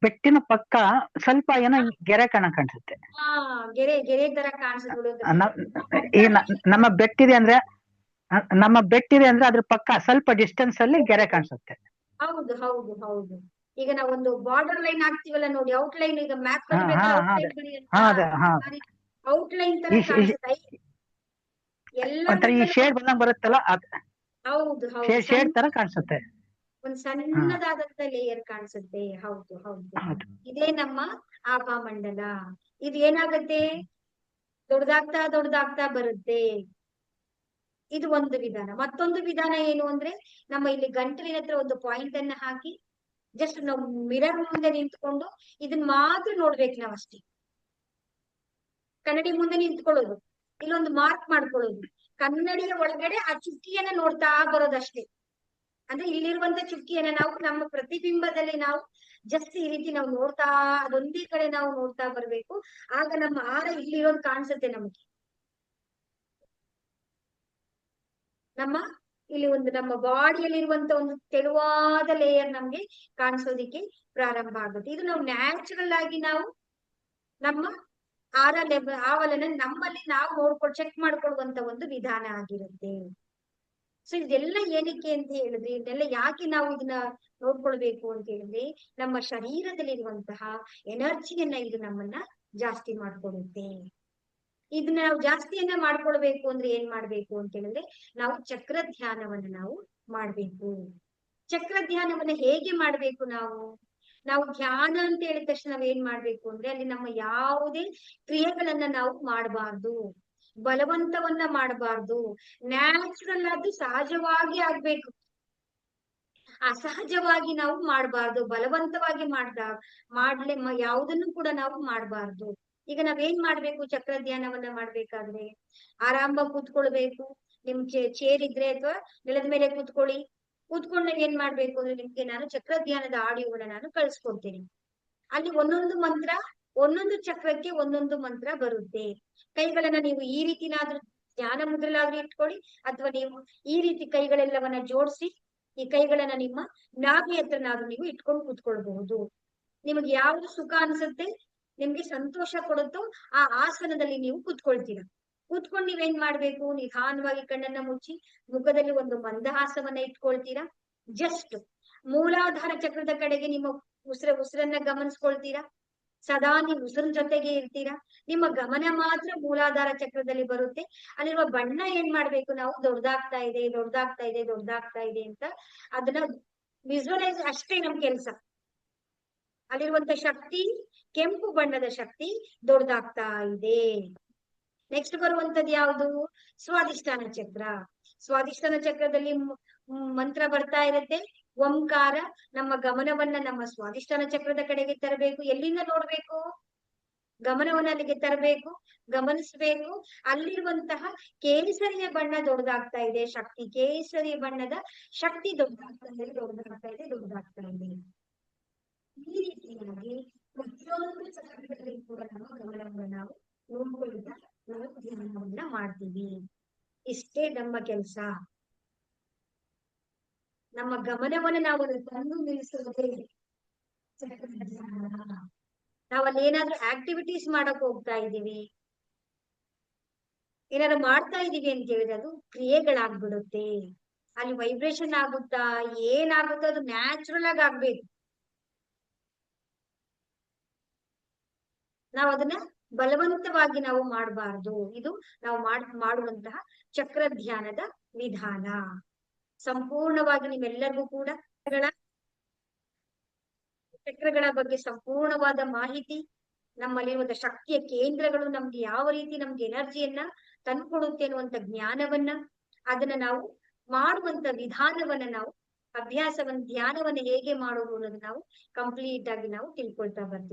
ಬೆಟ್ಟಿನ ಪಕ್ಕ ಸ್ವಲ್ಪ ಏನೋ ಗೆರೆ ಕಾಣಿಸುತ್ತೆ. ಹಾ, ಗೆರೆ ತರ ಕಾಣಿಸುತ್ತೆ. ನಮ್ಮ ಬೆಟ್ಟಿದೆ ಅಂದ್ರೆ ಅದ್ರ ಪಕ್ಕ ಸ್ವಲ್ಪ ಡಿಸ್ಟೆನ್ಸ್ ಅಲ್ಲಿ ಗೆರೆ ಕಾಣಿಸುತ್ತೆ. ಹೌದು ಹೌದು ಹೌದು. ಈಗ ನಾವೊಂದು ಬಾರ್ಡರ್ ಲೈನ್ ಹಾಕ್ತಿವಲ್ಲ ನೋಡಿ, ಔಟ್ ಲೈನ್. ಈಗ ಮ್ಯಾಪ್ ಔಟ್ ಲೈನ್ ತರ ಕಾಣಿಸುತ್ತೆ ಎಲ್ಲ. ಈ ಶೇಡ್ ಬಂದಂಗ್ ಬರುತ್ತಲ್ಲ, ಹೌದು ಹೌದು, ಶೇಡ್ ತರ ಕಾಣಿಸುತ್ತೆ. ಒಂದ್ ಸಣ್ಣದಾದಂತ ಲೇಯರ್ ಕಾಣಿಸುತ್ತೆ. ಹೌದು ಹೌದು. ಇದೇ ನಮ್ಮ ಆಭಾಮಂಡಲ. ಇದು ಏನಾಗತ್ತೆ, ದೊಡ್ಡದಾಗ್ತಾ ಬರುತ್ತೆ. ಇದು ಒಂದು ವಿಧಾನ. ಮತ್ತೊಂದು ವಿಧಾನ ಏನು ಅಂದ್ರೆ, ನಮ್ಮ ಇಲ್ಲಿ ಗಂಟಲಿನ ಹತ್ರ ಒಂದು ಪಾಯಿಂಟ್ ಅನ್ನ ಹಾಕಿ ಜಸ್ಟ್ ನಾವು ಮಿರರ್ ಮುಂದೆ ನಿಂತ್ಕೊಂಡು ಇದನ್ನ ಮಾತ್ರ ನೋಡ್ಬೇಕು ನಾವಷ್ಟೇ. ಕನ್ನಡಿ ಮುಂದೆ ನಿಂತ್ಕೊಳ್ಳೋದು, ಇಲ್ಲೊಂದು ಮಾರ್ಕ್ ಮಾಡ್ಕೊಳ್ಳೋದು. ಕನ್ನಡಿಯ ಒಳಗಡೆ ಆ ಚುಕ್ಕಿಯನ್ನ ನೋಡ್ತಾ ಬರೋದಷ್ಟೇ. ಅಂದ್ರೆ ಇಲ್ಲಿರುವಂತ ಚುಕ್ಕಿಯನ್ನ ನಾವು ನಮ್ಮ ಪ್ರತಿಬಿಂಬದಲ್ಲಿ ನಾವು ಜಸ್ಟ್ ಈ ರೀತಿ ನಾವು ನೋಡ್ತಾ ಅದೊಂದೇ ಕಡೆ ನಾವು ನೋಡ್ತಾ ಬರ್ಬೇಕು. ಆಗ ನಮ್ಮ ಆರ ಇಲ್ಲಿರೋದು ಕಾಣಿಸುತ್ತೆ ನಮಗೆ. ಇಲ್ಲಿ ಒಂದು ನಮ್ಮ ಬಾಡಿಯಲ್ಲಿರುವಂತ ಒಂದು ತೆಳುವಾದ ಲೇಯರ್ ನಮ್ಗೆ ಕಾಣಿಸೋದಿಕ್ಕೆ ಪ್ರಾರಂಭ ಆಗುತ್ತೆ. ಇದು ನಾವು ನ್ಯಾಚುರಲ್ ಆಗಿ ನಾವು ನಮ್ಮ ಆರ ಆವಲನ್ನ ನಮ್ಮಲ್ಲಿ ನಾವು ಚೆಕ್ ಮಾಡ್ಕೊಳ್ಳುವಂತ ಒಂದು ವಿಧಾನ ಆಗಿರುತ್ತೆ. ಸೊ ಇದೆಲ್ಲ ಏನಕ್ಕೆ ಅಂತ ಹೇಳಿದ್ರೆ, ಇದೆಲ್ಲ ಯಾಕೆ ನಾವು ಇದನ್ನ ನೋಡ್ಕೊಳ್ಬೇಕು ಅಂತ ಹೇಳಿದ್ರೆ, ನಮ್ಮ ಶರೀರದಲ್ಲಿರುವಂತಹ ಎನರ್ಜಿಯನ್ನ ಇದು ನಮ್ಮನ್ನ ಜಾಸ್ತಿ ಮಾಡ್ಕೊಡುತ್ತೆ. ಇದನ್ನ ನಾವು ಜಾಸ್ತಿಯನ್ನ ಮಾಡ್ಕೊಳ್ಬೇಕು ಅಂದ್ರೆ ಏನ್ ಮಾಡ್ಬೇಕು ಅಂತ ಹೇಳಿದ್ರೆ, ನಾವು ಚಕ್ರ ಧ್ಯಾನವನ್ನ ನಾವು ಮಾಡ್ಬೇಕು. ಚಕ್ರ ಧ್ಯಾನವನ್ನ ಹೇಗೆ ಮಾಡ್ಬೇಕು? ನಾವು ಧ್ಯಾನ ಅಂತ ಹೇಳಿದ ತಕ್ಷಣ ನಾವ್ ಏನ್ ಮಾಡ್ಬೇಕು ಅಂದ್ರೆ, ಅಲ್ಲಿ ನಮ್ಮ ಯಾವುದೇ ಕ್ರಿಯೆಗಳನ್ನ ನಾವು ಮಾಡಬಾರ್ದು, ಬಲವಂತವನ್ನ ಮಾಡಬಾರ್ದು. ನ್ಯಾಚುರಲ್ ಆಗಿ ಸಹಜವಾಗಿ ಆಗ್ಬೇಕು. ಅಸಹಜವಾಗಿ ನಾವು ಮಾಡಬಾರ್ದು, ಬಲವಂತವಾಗಿ ಯಾವುದನ್ನು ಕೂಡ ನಾವು ಮಾಡಬಾರ್ದು. ಈಗ ನಾವೇನ್ ಮಾಡ್ಬೇಕು? ಚಕ್ರ ಧ್ಯಾನವನ್ನ ಮಾಡ್ಬೇಕಾದ್ರೆ ಆರಾಮಾಗಿ ಕೂತ್ಕೊಳ್ಬೇಕು. ನಿಮ್ ಚೇರ್ ಇದ್ರೆ ಅಥವಾ ನೆಲದ ಮೇಲೆ ಕೂತ್ಕೊಳ್ಳಿ. ಕೂತ್ಕೊಂಡಾಗ ಏನ್ ಮಾಡ್ಬೇಕು ಅಂದ್ರೆ, ನಿಮ್ಗೆ ನಾನು ಚಕ್ರ ಧ್ಯಾನದ ಆಡಿಯೋನ ನಾನು ಕಳ್ಸ್ಕೊಡ್ತೀನಿ. ಅಲ್ಲಿ ಒಂದೊಂದು ಚಕ್ರಕ್ಕೆ ಒಂದೊಂದು ಮಂತ್ರ ಬರುತ್ತೆ. ಕೈಗಳನ್ನ ನೀವು ಈ ರೀತಿನಾದ್ರೂ ಧ್ಯಾನ ಮುದ್ರಲಾದ್ರೂ ಇಟ್ಕೊಳ್ಳಿ, ಅಥವಾ ನೀವು ಈ ರೀತಿ ಕೈಗಳೆಲ್ಲವನ್ನ ಜೋಡಿಸಿ ಈ ಕೈಗಳನ್ನ ನಿಮ್ಮ ನಾಭಿ ಹತ್ರನಾದ್ರೂ ನೀವು ಇಟ್ಕೊಂಡು ಕೂತ್ಕೊಳ್ಬಹುದು. ನಿಮಗೆ ಯಾವ್ದು ಸುಖ ಅನ್ಸುತ್ತೆ, ನಿಮ್ಗೆ ಸಂತೋಷ ಕೊಡುತ್ತೋ ಆ ಆಸನದಲ್ಲಿ ನೀವು ಕೂತ್ಕೊಳ್ತೀರಾ. ಕೂತ್ಕೊಂಡು ನೀವೇನ್ ಮಾಡ್ಬೇಕು? ನಿಧಾನವಾಗಿ ಕಣ್ಣನ್ನ ಮುಚ್ಚಿ ಮುಖದಲ್ಲಿ ಒಂದು ಮಂದಹಾಸವನ್ನ ಇಟ್ಕೊಳ್ತೀರಾ. ಜಸ್ಟ್ ಮೂಲಾಧಾರ ಚಕ್ರದ ಕಡೆಗೆ ನಿಮ್ಮ ಉಸಿರನ್ನ ಗಮನಿಸ್ಕೊಳ್ತೀರಾ. ಸದಾ ನೀವು ಉಸಿರಿನ ಜೊತೆಗೆ ಇರ್ತೀರಾ. ನಿಮ್ಮ ಗಮನ ಮಾತ್ರ ಮೂಲಾಧಾರ ಚಕ್ರದಲ್ಲಿ ಬರುತ್ತೆ. ಅಲ್ಲಿರುವ ಬಣ್ಣ ಏನ್ ಮಾಡ್ಬೇಕು? ನಾವು ದೊಡ್ಡದಾಗ್ತಾ ಇದೆ, ದೊಡ್ಡದಾಗ್ತಾ ಇದೆ, ದೊಡ್ಡದಾಗ್ತಾ ಇದೆ ಅಂತ ಅದನ್ನ ವಿಜುವಲೈಸ್ ಅಷ್ಟೇ ನಮ್ ಕೆಲ್ಸ. ಅಲ್ಲಿರುವಂತ ಶಕ್ತಿ, ಕೆಂಪು ಬಣ್ಣದ ಶಕ್ತಿ ದೊಡ್ಡದಾಗ್ತಾ ಇದೆ. ನೆಕ್ಸ್ಟ್ ಬರುವಂತದ್ದು ಯಾವುದು? ಸ್ವಾಧಿಷ್ಠಾನ ಚಕ್ರ. ಸ್ವಾಧಿಷ್ಠಾನ ಚಕ್ರದಲ್ಲಿ ಮಂತ್ರ ಬರ್ತಾ ಇರುತ್ತೆ, ಓಂಕಾರ. ನಮ್ಮ ಗಮನವನ್ನ ನಮ್ಮ ಸ್ವಾಧಿಷ್ಠಾನ ಚಕ್ರದ ಕಡೆಗೆ ತರಬೇಕು. ಎಲ್ಲಿಂದ ನೋಡ್ಬೇಕು? ಗಮನವನ್ನ ಅಲ್ಲಿಗೆ ತರಬೇಕು, ಗಮನಿಸ್ಬೇಕು. ಅಲ್ಲಿರುವಂತಹ ಕೇಸರಿಯ ಬಣ್ಣ ದೊಡ್ಡದಾಗ್ತಾ ಇದೆ ಶಕ್ತಿ. ಕೇಸರಿಯ ಬಣ್ಣದ ಶಕ್ತಿ ದೊಡ್ಡದಾಗ್ತಾ ಇದೆ, ದೊಡ್ಡದಾಗ್ತಾ ಇದೆ, ದೊಡ್ಡದಾಗ್ತಾ ಇದೆ. ಈ ರೀತಿಯಾಗಿ ಪ್ರತಿಯೊಂದು ಚಕ್ರದಲ್ಲಿ ಕೂಡ ನಾವು ಗಮನವನ್ನು ನಾವು ನೋಡ್ಕೊಳ್ತಾ ನಾವು ಧ್ಯಾನವನ್ನ ಮಾಡ್ತೀವಿ. ಇಷ್ಟೇ ನಮ್ಮ ಕೆಲಸ. ನಮ್ಮ ಗಮನವನ್ನ ನಾವು ತಂದು ನಿಲ್ಲಿಸುವುದೇ ಚಕ್ರ ಧ್ಯಾನ. ನಾವಲ್ಲಿ ಏನಾದ್ರೂ ಆಕ್ಟಿವಿಟೀಸ್ ಮಾಡಕ್ ಹೋಗ್ತಾ ಇದೀವಿ, ಏನಾದ್ರು ಮಾಡ್ತಾ ಇದೀವಿ ಅಂತ ಹೇಳಿದ್ರೆ ಅದು ಕ್ರಿಯೆಗಳಾಗ್ಬಿಡುತ್ತೆ. ಅಲ್ಲಿ ವೈಬ್ರೇಷನ್ ಆಗುತ್ತಾ, ಏನಾಗುತ್ತೋ ಅದು ನ್ಯಾಚುರಲ್ ಆಗಿ ಆಗ್ಬೇಕು. ನಾವು ಅದನ್ನ ಬಲವಂತವಾಗಿ ನಾವು ಮಾಡಬಾರ್ದು. ಇದು ನಾವು ಮಾಡುವಂತಹ ಚಕ್ರ ಧ್ಯಾನದ ವಿಧಾನ. ಸಂಪೂರ್ಣವಾಗಿ ನಿಮ್ಮೆಲ್ಲರಿಗೂ ಕೂಡ ಚಕ್ರಗಳ ಬಗ್ಗೆ ಸಂಪೂರ್ಣವಾದ ಮಾಹಿತಿ, ನಮ್ಮಲ್ಲಿರುವಂತ ಶಕ್ತಿಯ ಕೇಂದ್ರಗಳು ನಮ್ಗೆ ಯಾವ ರೀತಿ ನಮ್ಗೆ ಎನರ್ಜಿಯನ್ನ ತಂದ್ಕೊಡುತ್ತೆ ಅನ್ನುವಂತ ಜ್ಞಾನವನ್ನ, ಅದನ್ನ ನಾವು ಮಾಡುವಂತ ವಿಧಾನವನ್ನ, ನಾವು ಧ್ಯಾನವನ್ನ ಹೇಗೆ ಮಾಡೋದು ಅನ್ನೋದು ನಾವು ಕಂಪ್ಲೀಟ್ ಆಗಿ ನಾವು ತಿಳ್ಕೊಳ್ತಾ ಬರ್ತೀವಿ.